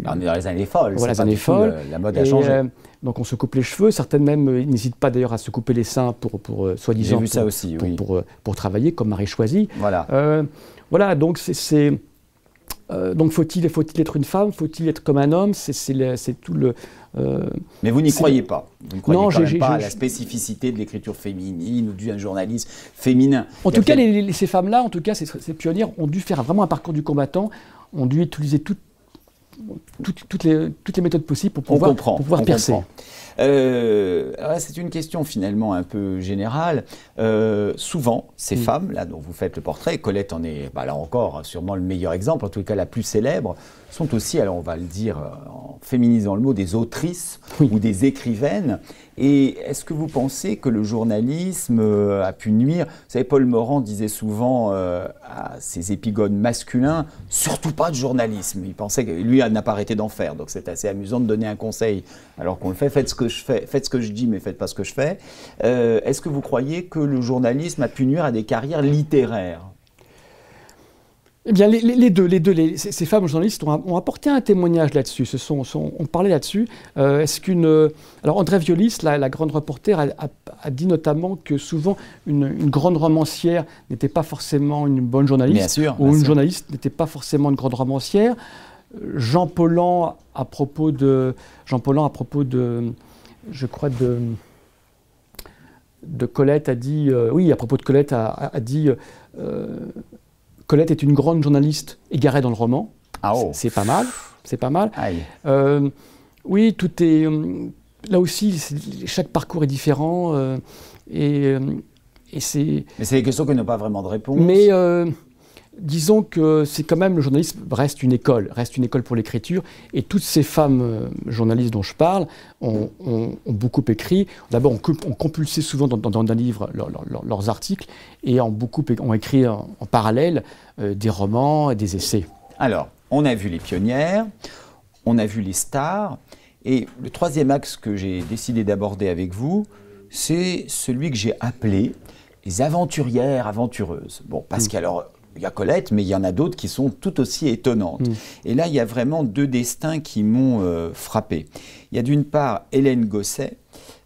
[SPEAKER 1] on est dans les années folles,
[SPEAKER 2] voilà, les années folles.
[SPEAKER 1] La mode a changé.
[SPEAKER 2] Donc on se coupe les cheveux, certaines même n'hésitent pas d'ailleurs à se couper les seins pour soi-disant pour travailler, comme Marie Choisy. Voilà, donc donc faut-il être une femme, faut-il être comme un homme, c'est tout le...
[SPEAKER 1] Mais vous n'y croyez pas. Vous ne croyez quand même pas à la spécificité de l'écriture féminine ou d'un journalisme féminin.
[SPEAKER 2] En tout cas, ces femmes-là, en tout cas, ces pionnières, ont dû faire vraiment un parcours du combattant, ont dû utiliser toutes les méthodes possibles pour pouvoir percer.
[SPEAKER 1] C'est une question finalement un peu générale. Souvent, ces femmes, là dont vous faites le portrait, Colette en est là encore sûrement le meilleur exemple, en tout cas la plus célèbre, sont aussi, alors on va le dire en féminisant le mot, des autrices ou des écrivaines. Et est-ce que vous pensez que le journalisme a pu nuire? Vous savez, Paul Morand disait souvent à ses épigones masculins, surtout pas de journalisme. Il pensait que lui n'a pas arrêté d'en faire, donc c'est assez amusant de donner un conseil alors qu'on le fait. Faites ce que je fais, faites ce que je dis, mais faites pas ce que je fais. Est-ce que vous croyez que le journalisme a pu nuire à des carrières littéraires?
[SPEAKER 2] Eh bien, les deux, ces femmes journalistes ont apporté un témoignage là-dessus, on parlait là-dessus. Alors André Violis, la grande reporter, a dit notamment que souvent une grande romancière n'était pas forcément une bonne journaliste, une journaliste n'était pas forcément une grande romancière. Jean Paulhan, à propos de Colette, a dit, à propos de Colette, a dit Colette est une grande journaliste égarée dans le roman. C'est pas mal. Oui, tout est... là aussi, chaque parcours est différent. Mais
[SPEAKER 1] c'est des questions qui n'ont pas vraiment de réponse.
[SPEAKER 2] Mais disons que c'est quand même, le journalisme reste une école pour l'écriture, et toutes ces femmes journalistes dont je parle ont beaucoup écrit. D'abord, ont compulsé souvent dans un livre leurs articles, et ont écrit en parallèle des romans et des essais.
[SPEAKER 1] Alors, on a vu les pionnières, on a vu les stars, et le troisième axe que j'ai décidé d'aborder avec vous, c'est celui que j'ai appelé les aventurières aventureuses. Bon, parce qu'alors, il y a Colette, mais il y en a d'autres qui sont tout aussi étonnantes. Et là, il y a vraiment deux destins qui m'ont frappé. Il y a d'une part Hélène Gosset,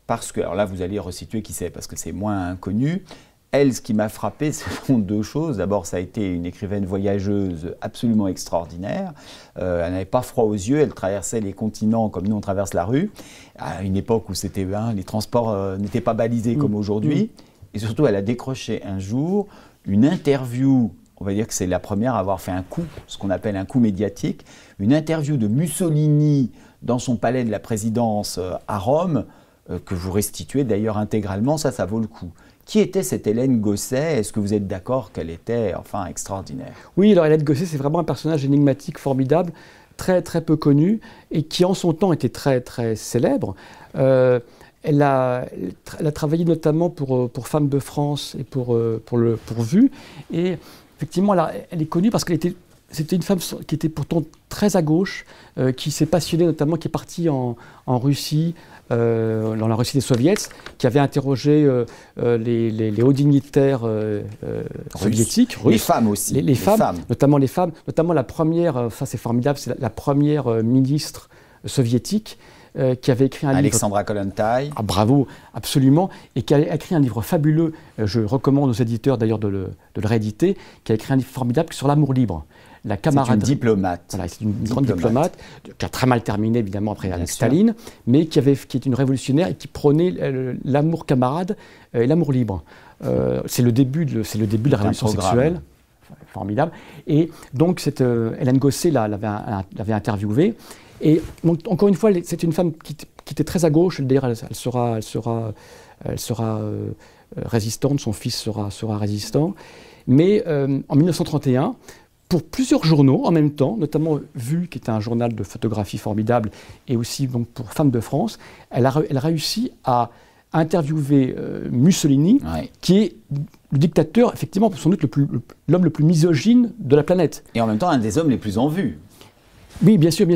[SPEAKER 1] parce que, alors là, vous allez resituer qui c'est, parce que c'est moins inconnu. Elle, ce qui m'a frappé, ce sont deux choses. D'abord, ça a été une écrivaine voyageuse absolument extraordinaire. Elle n'avait pas froid aux yeux, elle traversait les continents comme nous on traverse la rue, à une époque où les transports n'étaient pas balisés comme aujourd'hui. Et surtout, elle a décroché un jour une interview. On va dire que c'est la première à avoir fait un coup, ce qu'on appelle un coup médiatique, une interview de Mussolini dans son palais de la présidence à Rome, que vous restituez d'ailleurs intégralement, ça vaut le coup. Qui était cette Hélène Gosset? Est-ce que vous êtes d'accord qu'elle était enfin extraordinaire?
[SPEAKER 2] Oui, alors Hélène Gosset, c'est vraiment un personnage énigmatique, formidable, très peu connu, et qui en son temps était très célèbre. Elle a travaillé notamment pour Femmes de France et pour Vue, et effectivement, elle est connue parce c'était une femme qui était pourtant très à gauche, qui s'est passionnée notamment, qui est partie en Russie, dans la Russie des soviets, qui avait interrogé les hauts dignitaires soviétiques, russes.
[SPEAKER 1] Les femmes aussi.
[SPEAKER 2] Les femmes, notamment la première, ça c'est formidable, c'est la première ministre soviétique, qui avait écrit un livre...
[SPEAKER 1] Alexandra Kollontai.
[SPEAKER 2] Ah, bravo, absolument. Et qui a écrit un livre fabuleux, je recommande aux éditeurs d'ailleurs de le rééditer, qui a écrit un livre formidable sur l'amour libre. La camaraderie.
[SPEAKER 1] C'est une diplomate.
[SPEAKER 2] Voilà, c'est une grande diplomate, qui a très mal terminé évidemment après avec Staline, mais qui est une révolutionnaire et qui prônait l'amour camarade et l'amour libre. C'est le début de la révolution sexuelle. Formidable. Et donc, Hélène Gosset l'avait interviewée. Et donc, encore une fois, c'est une femme qui était très à gauche. D'ailleurs, elle sera résistante, son fils sera résistant. Mais en 1931, pour plusieurs journaux en même temps, notamment Vue, qui était un journal de photographie formidable, et aussi donc, pour Femmes de France, elle a réussi à interviewer Mussolini, qui est le dictateur, effectivement, sans doute l'homme le plus misogyne de la planète.
[SPEAKER 1] Et en même temps, un des hommes les plus en vue.
[SPEAKER 2] Oui, bien sûr.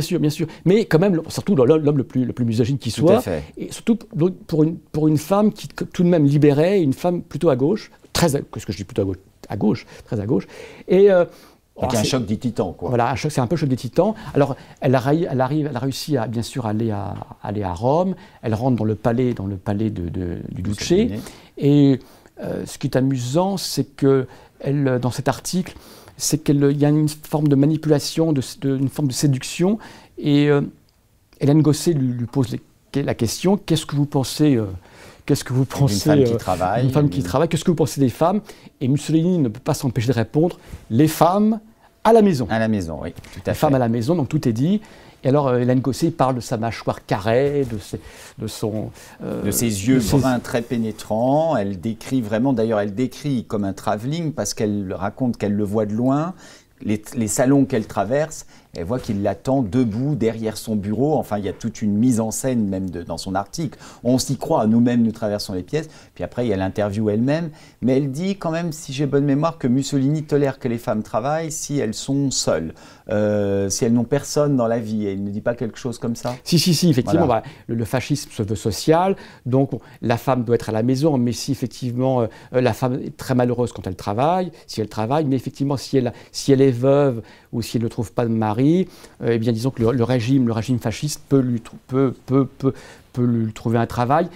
[SPEAKER 2] Mais quand même, surtout l'homme le plus misogyne qui soit.
[SPEAKER 1] Tout à fait.
[SPEAKER 2] Et surtout pour une femme qui tout de même libérait, une femme plutôt à gauche, qu'est-ce que je dis plutôt à gauche, très à gauche. Et
[SPEAKER 1] donc un choc des titans, quoi.
[SPEAKER 2] Voilà, c'est un peu le choc des titans. Alors, elle a réussi à, bien sûr, aller à Rome. Elle rentre dans le palais du Duce. Et ce qui est amusant, c'est que dans cet article, c'est qu'il y a une forme de manipulation, une forme de séduction. Et Hélène Gosset lui pose la question, qu'est-ce que vous pensez d'une
[SPEAKER 1] femme qui travaille.
[SPEAKER 2] Qu'est-ce que vous pensez des femmes? Et Mussolini ne peut pas s'empêcher de répondre, les femmes à la maison.
[SPEAKER 1] À la maison, oui, tout à fait.
[SPEAKER 2] Les femmes à la maison, donc tout est dit. Et alors, Hélène Gosset parle de sa mâchoire carrée, de
[SPEAKER 1] ses yeux bruns très pénétrants. Elle décrit vraiment, d'ailleurs, elle décrit comme un travelling parce qu'elle raconte qu'elle le voit de loin. Les salons qu'elle traverse, elle voit qu'il l'attend debout derrière son bureau. Enfin, il y a toute une mise en scène même dans son article. On s'y croit, nous-mêmes, nous traversons les pièces. Puis après, il y a l'interview elle-même. Mais elle dit quand même, si j'ai bonne mémoire, que Mussolini tolère que les femmes travaillent si elles sont seules, si elles n'ont personne dans la vie. Elle ne dit pas quelque chose comme ça?
[SPEAKER 2] Si, effectivement. Voilà. Le fascisme se veut social, donc la femme doit être à la maison. Mais si effectivement, la femme est très malheureuse quand elle travaille, mais effectivement, si elle est veuve ou si elle ne trouve pas de mari, eh bien disons que le régime fasciste peut lui trouver un travail.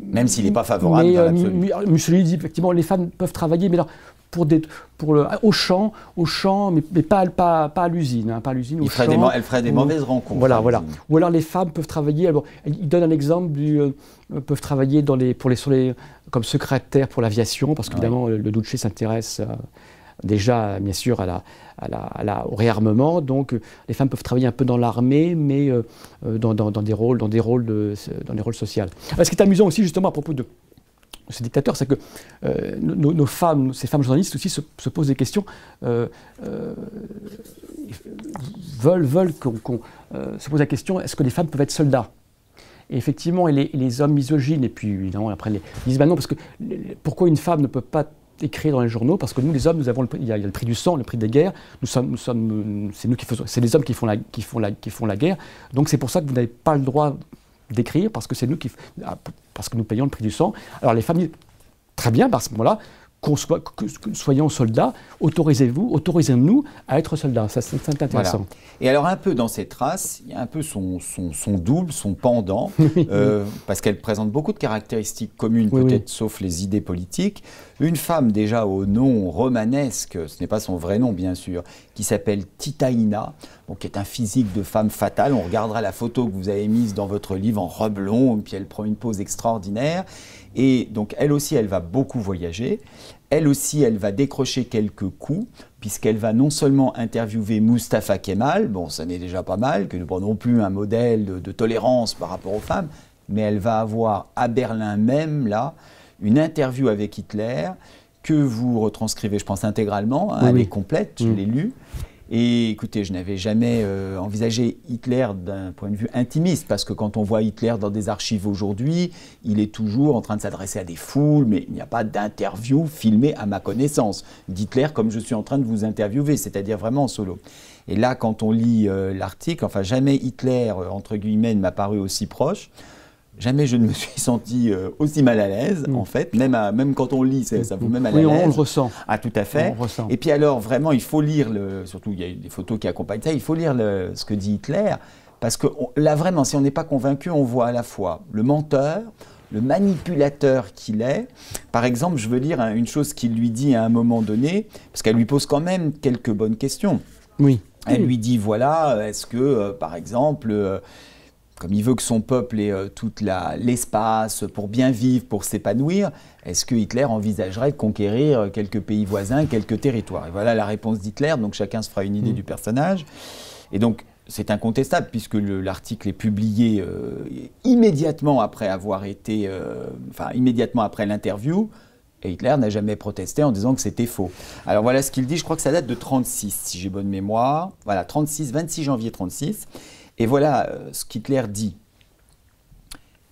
[SPEAKER 1] Même s'il n'est pas favorable dans l'absolu.
[SPEAKER 2] Mussolini dit effectivement les femmes peuvent travailler, mais alors au champ, mais pas à l'usine. Hein,
[SPEAKER 1] elle ferait des mauvaises rencontres.
[SPEAKER 2] Voilà. Ou alors les femmes peuvent travailler. Alors, il donne un exemple peuvent travailler comme secrétaire pour l'aviation, parce qu'évidemment le Duce s'intéresse déjà, bien sûr, au réarmement. Donc, les femmes peuvent travailler un peu dans l'armée, mais dans des rôles sociaux. Ce qui est amusant aussi, justement, à propos de ce dictateur, c'est que nos femmes, ces femmes journalistes aussi se posent des questions, veulent qu'on se pose la question, est-ce que les femmes peuvent être soldats? Et effectivement, les hommes misogynes, et puis évidemment après ils disent, non, parce que pourquoi une femme ne peut pas écrire dans les journaux? Parce que nous, les hommes, il y a le prix du sang, le prix des guerres. C'est les hommes qui font la guerre. Donc c'est pour ça que vous n'avez pas le droit d'écrire, parce que c'est nous parce que nous payons le prix du sang. Alors les femmes disent, très bien, à ce moment-là, soyons soldats, autorisez-nous à être soldats. Ça, c'est intéressant.
[SPEAKER 1] Voilà. Et alors, un peu dans ces traces, il y a un peu son double, son pendant, parce qu'elle présente beaucoup de caractéristiques communes, peut-être sauf les idées politiques. Une femme déjà au nom romanesque, ce n'est pas son vrai nom bien sûr, qui s'appelle Titaïna, qui est un physique de femme fatale. On regardera la photo que vous avez mise dans votre livre en robe longue, puis elle prend une pose extraordinaire. Et donc elle aussi, elle va beaucoup voyager. Elle aussi, elle va décrocher quelques coups, puisqu'elle va non seulement interviewer Mustapha Kemal, bon, ça n'est déjà pas mal, que pas non plus un modèle de tolérance par rapport aux femmes, mais elle va avoir à Berlin même, là, une interview avec Hitler, que vous retranscrivez, je pense, intégralement, hein, elle est complète, je l'ai lue. Et écoutez, je n'avais jamais envisagé Hitler d'un point de vue intimiste, parce que quand on voit Hitler dans des archives aujourd'hui, il est toujours en train de s'adresser à des foules, mais il n'y a pas d'interview filmée à ma connaissance d'Hitler comme je suis en train de vous interviewer, c'est-à-dire vraiment en solo. Et là, quand on lit l'article, enfin jamais Hitler, entre guillemets, ne m'a paru aussi proche. Jamais je ne me suis senti aussi mal à l'aise, en fait. Même quand on lit, ça vous met mal à l'aise.
[SPEAKER 2] Oui, on le ressent.
[SPEAKER 1] Ah, tout à fait. Et puis alors, vraiment, il faut lire, surtout il y a des photos qui accompagnent ça, il faut lire ce que dit Hitler, parce que là, vraiment, si on n'est pas convaincu, on voit à la fois le menteur, le manipulateur qu'il est. Par exemple, je veux lire une chose qu'il lui dit à un moment donné, parce qu'elle lui pose quand même quelques bonnes questions.
[SPEAKER 2] Oui.
[SPEAKER 1] Elle lui dit, voilà, est-ce que, par exemple... comme il veut que son peuple ait tout l'espace pour bien vivre, pour s'épanouir, est-ce que Hitler envisagerait de conquérir quelques pays voisins, quelques territoires? Et voilà la réponse d'Hitler, donc chacun se fera une idée du personnage. Et donc, c'est incontestable, puisque l'article est publié immédiatement après avoir été... immédiatement après l'interview, et Hitler n'a jamais protesté en disant que c'était faux. Alors voilà ce qu'il dit, je crois que ça date de 1936, si j'ai bonne mémoire. Voilà, 26 janvier 1936. Et voilà ce qu'Hitler dit.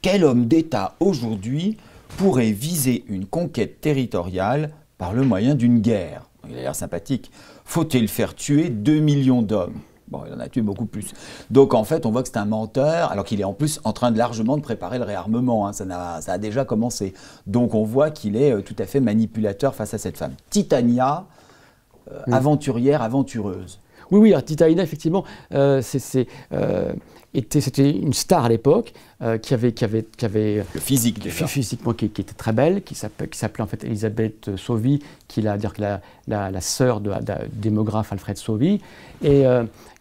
[SPEAKER 1] Quel homme d'État aujourd'hui pourrait viser une conquête territoriale par le moyen d'une guerre? Il a l'air sympathique. Faut-il faire tuer 2 millions d'hommes? Bon, il en a tué beaucoup plus. Donc en fait, on voit que c'est un menteur, alors qu'il est en plus en train de largement de préparer le réarmement. Hein. Ça a déjà commencé. Donc on voit qu'il est tout à fait manipulateur face à cette femme. Titania, aventurière, aventureuse.
[SPEAKER 2] Oui, alors Titaïna, effectivement, c'était une star à l'époque, qui avait
[SPEAKER 1] le physique déjà.
[SPEAKER 2] Physiquement, qui était très belle, qui s'appelait en fait Elisabeth Sauvy, qui est la sœur du démographe Alfred Sauvy, et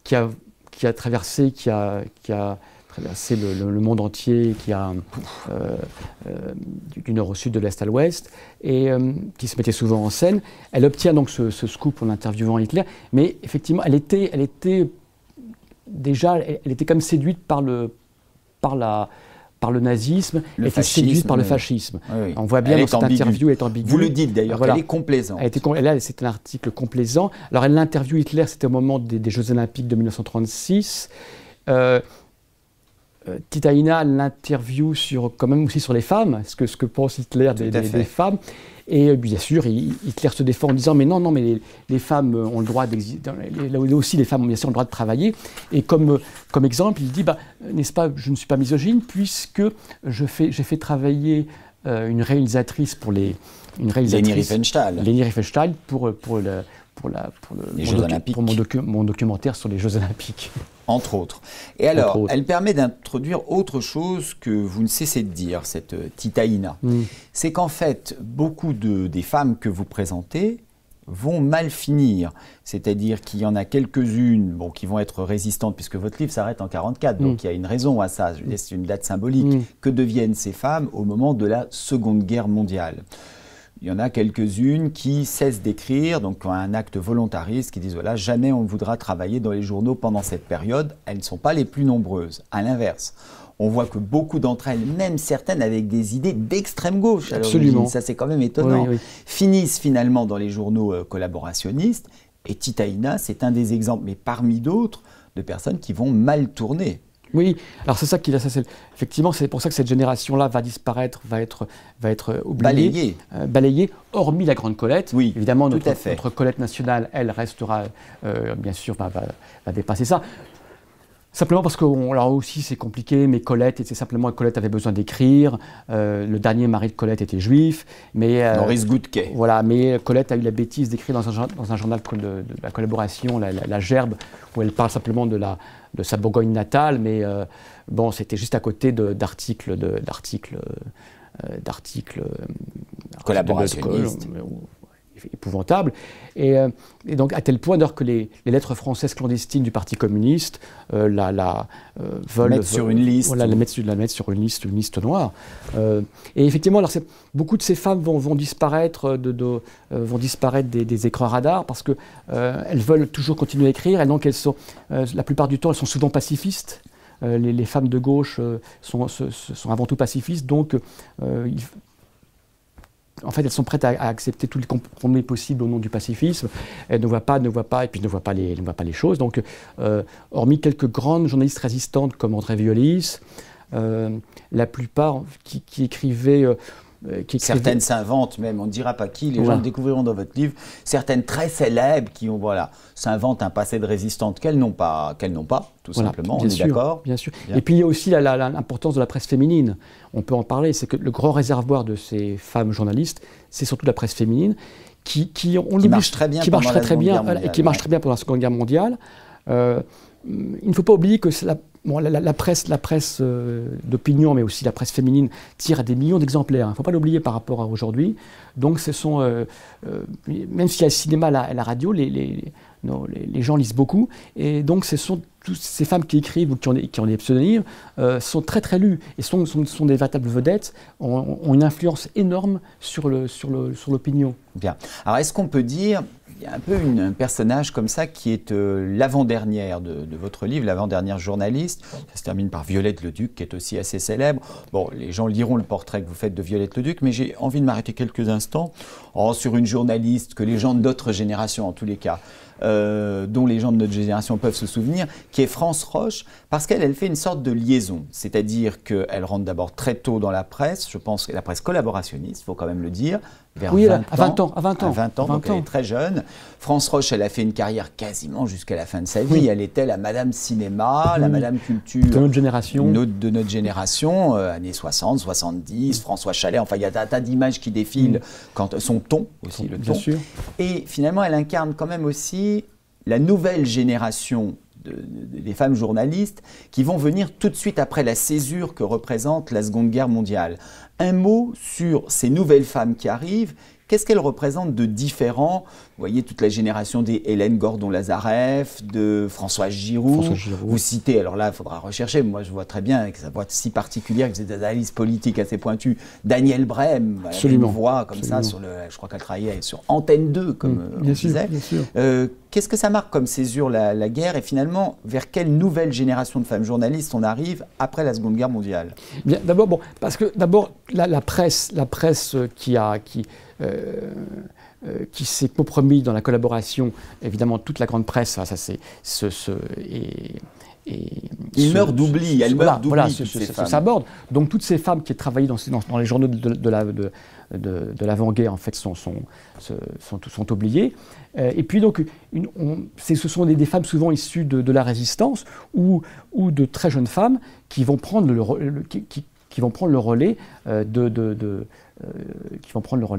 [SPEAKER 2] qui a traversé le monde entier, du nord au sud, de l'est à l'ouest, et qui se mettait souvent en scène. Elle obtient donc ce scoop en interviewant Hitler, mais effectivement, elle était quand même séduite par le nazisme, elle était séduite par le fascisme.
[SPEAKER 1] Oui.
[SPEAKER 2] On voit bien dans cette interview, elle est ambiguë.
[SPEAKER 1] Vous le dites d'ailleurs, voilà. Elle est complaisante.
[SPEAKER 2] C'était un article complaisant. Alors elle interviewe Hitler, c'était au moment des Jeux Olympiques de 1936. Titaïna l'interview quand même aussi sur les femmes, ce que pense Hitler des femmes. Et bien sûr, Hitler se défend en disant mais non, mais les femmes ont le droit d'exister. Là aussi, les femmes ont bien sûr le droit de travailler. Et comme exemple, il dit n'est-ce pas, je ne suis pas misogyne puisque j'ai fait travailler une réalisatrice
[SPEAKER 1] Leni Riefenstahl.
[SPEAKER 2] Leni Riefenstahl pour mon documentaire sur les Jeux Olympiques.
[SPEAKER 1] Entre autres. Et alors, elle permet d'introduire autre chose que vous ne cessez de dire, cette Titaïna. C'est qu'en fait, beaucoup des femmes que vous présentez vont mal finir. C'est-à-dire qu'il y en a quelques-unes qui vont être résistantes, puisque votre livre s'arrête en 1944, donc il y a une raison à ça. Je veux dire, c'est une date symbolique. Que deviennent ces femmes au moment de la Seconde Guerre mondiale? Il y en a quelques-unes qui cessent d'écrire, donc ont un acte volontariste, qui disent voilà, jamais on ne voudra travailler dans les journaux pendant cette période. Elles ne sont pas les plus nombreuses. À l'inverse, on voit que beaucoup d'entre elles, même certaines avec des idées d'extrême gauche,
[SPEAKER 2] absolument,
[SPEAKER 1] ça c'est quand même étonnant,
[SPEAKER 2] oui.
[SPEAKER 1] finissent finalement dans les journaux collaborationnistes. Et Tita Ina, c'est un des exemples, mais parmi d'autres, de personnes qui vont mal tourner.
[SPEAKER 2] Oui, alors c'est ça qui effectivement, c'est pour ça que cette génération-là va disparaître, va être oubliée, balayée, hormis la grande Colette.
[SPEAKER 1] Oui,
[SPEAKER 2] évidemment, notre Colette nationale, elle restera, bien sûr, va dépasser ça. Simplement parce que là aussi c'est compliqué, mais Colette, c'est simplement Colette avait besoin d'écrire. Le dernier mari de Colette était juif, mais
[SPEAKER 1] Maurice Goudquet.
[SPEAKER 2] Voilà, mais Colette a eu la bêtise d'écrire dans un journal de la collaboration, la Gerbe, où elle parle simplement de sa Bourgogne natale, mais bon, c'était juste à côté d'articles
[SPEAKER 1] collaborationnistes.
[SPEAKER 2] Épouvantable. Et donc, à tel point d'ailleurs que les lettres françaises clandestines du Parti communiste veulent
[SPEAKER 1] mettre sur une liste.
[SPEAKER 2] Voilà, la mettre sur une liste noire. Et effectivement, alors beaucoup de ces femmes vont disparaître, vont disparaître des écrans radars parce qu'elles veulent toujours continuer à écrire. Et donc, la plupart du temps, elles sont souvent pacifistes. Les femmes de gauche sont avant tout pacifistes. Donc, en fait, elles sont prêtes à accepter tous les compromis possibles au nom du pacifisme. Elles ne voient pas les choses. Donc, hormis quelques grandes journalistes résistantes comme André Violis, la plupart qui écrivaient...
[SPEAKER 1] Certaines s'inventent même, on ne dira pas qui, les gens le découvriront dans votre livre, certaines très célèbres qui s'inventent un passé de résistante qu'elles n'ont pas, tout simplement, on est d'accord.
[SPEAKER 2] Bien sûr. Bien. Et puis il y a aussi l'importance de la presse féminine, on peut en parler, c'est que le grand réservoir de ces femmes journalistes, c'est surtout la presse féminine, qui
[SPEAKER 1] marche très bien pendant
[SPEAKER 2] la Seconde Guerre mondiale. Il ne faut pas oublier que la presse d'opinion, mais aussi la presse féminine, tire à des millions d'exemplaires. Il ne faut pas l'oublier par rapport à aujourd'hui. Donc, ce sont, même s'il y a le cinéma et la radio, les gens lisent beaucoup. Et donc, ce sont toutes ces femmes qui écrivent ou qui ont des pseudonymes, sont très très lues et sont des véritables vedettes, ont une influence énorme sur l'opinion.
[SPEAKER 1] Bien. Alors, est-ce qu'on peut dire... Il y a un peu un personnage comme ça qui est l'avant-dernière de votre livre, l'avant-dernière journaliste. Ça se termine par Violette Leduc, qui est aussi assez célèbre. Bon, les gens liront le portrait que vous faites de Violette Leduc, mais j'ai envie de m'arrêter quelques instants sur une journaliste que les gens de notre génération, en tous les cas, dont les gens de notre génération peuvent se souvenir, qui est France Roche, parce qu'elle fait une sorte de liaison. C'est-à-dire qu'elle rentre d'abord très tôt dans la presse, je pense que la presse collaborationniste, il faut quand même le dire, vers 20 ans, donc elle est très jeune. France Roche, elle a fait une carrière quasiment jusqu'à la fin de sa vie. Oui. Elle était la Madame Cinéma, la Madame Culture
[SPEAKER 2] de notre génération,
[SPEAKER 1] années 60, 70, François Chalet, enfin il y a un tas d'images qui défilent, quand son ton aussi, le ton.
[SPEAKER 2] Bien sûr.
[SPEAKER 1] Et finalement, elle incarne quand même aussi la nouvelle génération des femmes journalistes qui vont venir tout de suite après la césure que représente la Seconde Guerre mondiale. Un mot sur ces nouvelles femmes qui arrivent. Qu'est-ce qu'elles représentent de différent? Vous voyez toute la génération des Hélène Gordon-Lazareff, de Françoise Giroud. Vous citez, alors là, il faudra rechercher, moi je vois très bien avec sa voix si particulière, que c'est des analyses politiques assez pointues, Danielle Brême, une voix comme ça, je crois qu'elle travaillait sur Antenne 2, comme on disait. Qu'est-ce que ça marque comme césure la guerre, et finalement, vers quelle nouvelle génération de femmes journalistes on arrive après la Seconde Guerre mondiale?
[SPEAKER 2] Bien, d'abord, parce que la presse qui s'est compromis dans la collaboration, évidemment toute la grande presse,
[SPEAKER 1] elle meurt d'oubli,
[SPEAKER 2] ça s'aborde. Donc toutes ces femmes qui travaillaient dans les journaux de l'avant-guerre, en fait, sont oubliées. Et puis donc, ce sont des femmes souvent issues de la résistance ou de très jeunes femmes qui vont prendre le relais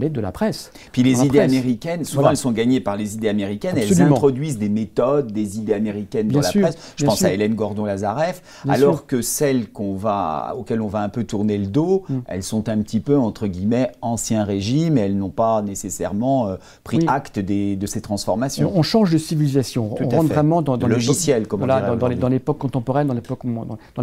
[SPEAKER 2] de la presse.
[SPEAKER 1] Puis les idées américaines, souvent elles sont gagnées par les idées américaines.
[SPEAKER 2] Absolument.
[SPEAKER 1] Elles introduisent des méthodes, des idées américaines dans la presse. Je pense à Hélène Gordon-Lazareff, alors que celles auxquelles on va un peu tourner le dos, elles sont un petit peu, entre guillemets, ancien régime, et elles n'ont pas nécessairement pris acte de ces transformations.
[SPEAKER 2] On change de civilisation. On rentre vraiment dans
[SPEAKER 1] le logiciel, comme on dirait.
[SPEAKER 2] Dans l'époque contemporaine, dans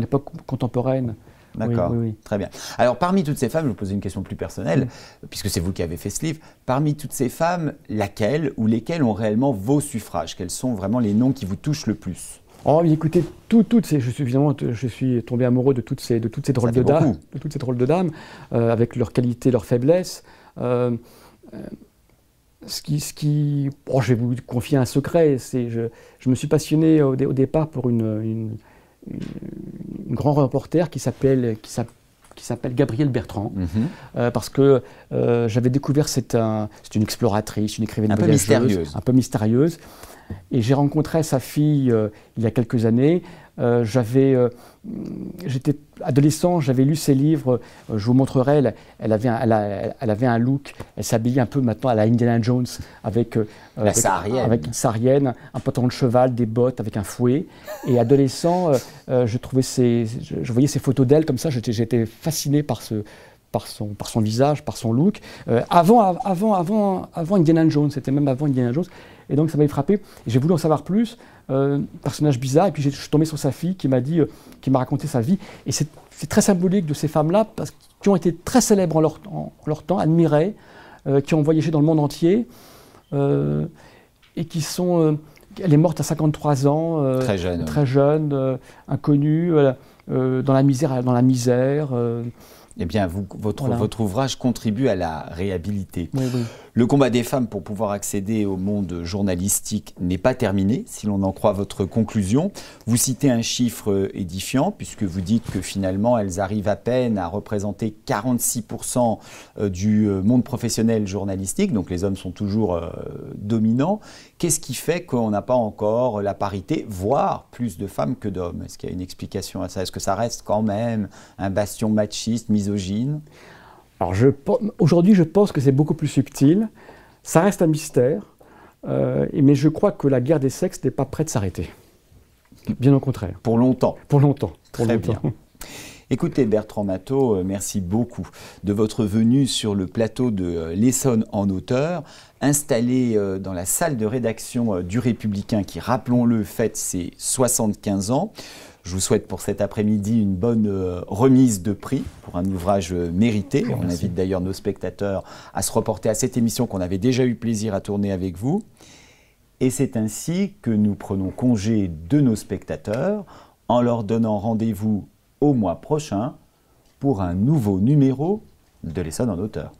[SPEAKER 2] l'époque contemporaine.
[SPEAKER 1] D'accord, oui. Très bien. Alors, parmi toutes ces femmes, je vais vous poser une question plus personnelle, puisque c'est vous qui avez fait ce livre. Parmi toutes ces femmes, laquelle ou lesquelles ont réellement vos suffrages? Quels sont vraiment les noms qui vous touchent le plus?
[SPEAKER 2] Oh, écoutez, je suis tombé amoureux de toutes ces drôles de dames, avec leurs qualités, leurs faiblesses. Je vais vous confier un secret. Je me suis passionné au départ pour une grande reporter qui s'appelle Gabrielle Bertrand, parce que j'avais découvert, c'est une exploratrice, une écrivaine voyageuse, un peu mystérieuse. Et j'ai rencontré sa fille il y a quelques années. J'étais adolescent, j'avais lu ses livres, je vous montrerai, elle avait un look, elle s'habillait un peu maintenant à la Indiana Jones, avec une saharienne, un pantalon de cheval, des bottes, avec un fouet. Et adolescent, je voyais ces photos d'elle comme ça, j'étais fasciné par son visage, par son look. Avant Indiana Jones, c'était même avant Indiana Jones. Et donc ça m'avait frappé. J'ai voulu en savoir plus, personnage bizarre. Et puis je suis tombé sur sa fille qui m'a raconté sa vie. Et c'est très symbolique de ces femmes-là, qui ont été très célèbres en leur temps, admirées, qui ont voyagé dans le monde entier, et qui sont... elle est morte à 53 ans, très jeune, inconnue, dans la misère.
[SPEAKER 1] Eh bien, votre ouvrage contribue à la réhabiliter.
[SPEAKER 2] Oui.
[SPEAKER 1] Le combat des femmes pour pouvoir accéder au monde journalistique n'est pas terminé, si l'on en croit votre conclusion. Vous citez un chiffre édifiant, puisque vous dites que finalement, elles arrivent à peine à représenter 46% du monde professionnel journalistique, donc les hommes sont toujours dominants. Qu'est-ce qui fait qu'on n'a pas encore la parité, voire plus de femmes que d'hommes? Est-ce qu'il y a une explication à ça? Est-ce que ça reste quand même un bastion machiste, misogyne?
[SPEAKER 2] Alors aujourd'hui, je pense que c'est beaucoup plus subtil. Ça reste un mystère, mais je crois que la guerre des sexes n'est pas prête de s'arrêter. Bien au contraire.
[SPEAKER 1] Pour longtemps.
[SPEAKER 2] Pour longtemps.
[SPEAKER 1] Très bien. Écoutez, Bertrand Matteau, merci beaucoup de votre venue sur le plateau de l'Essonne en Auteur, installé dans la salle de rédaction du Républicain qui, rappelons-le, fête ses 75 ans. Je vous souhaite pour cet après-midi une bonne remise de prix pour un ouvrage mérité. On invite d'ailleurs nos spectateurs à se reporter à cette émission qu'on avait déjà eu plaisir à tourner avec vous. Et c'est ainsi que nous prenons congé de nos spectateurs en leur donnant rendez-vous au mois prochain pour un nouveau numéro de l'Essonne en Auteur.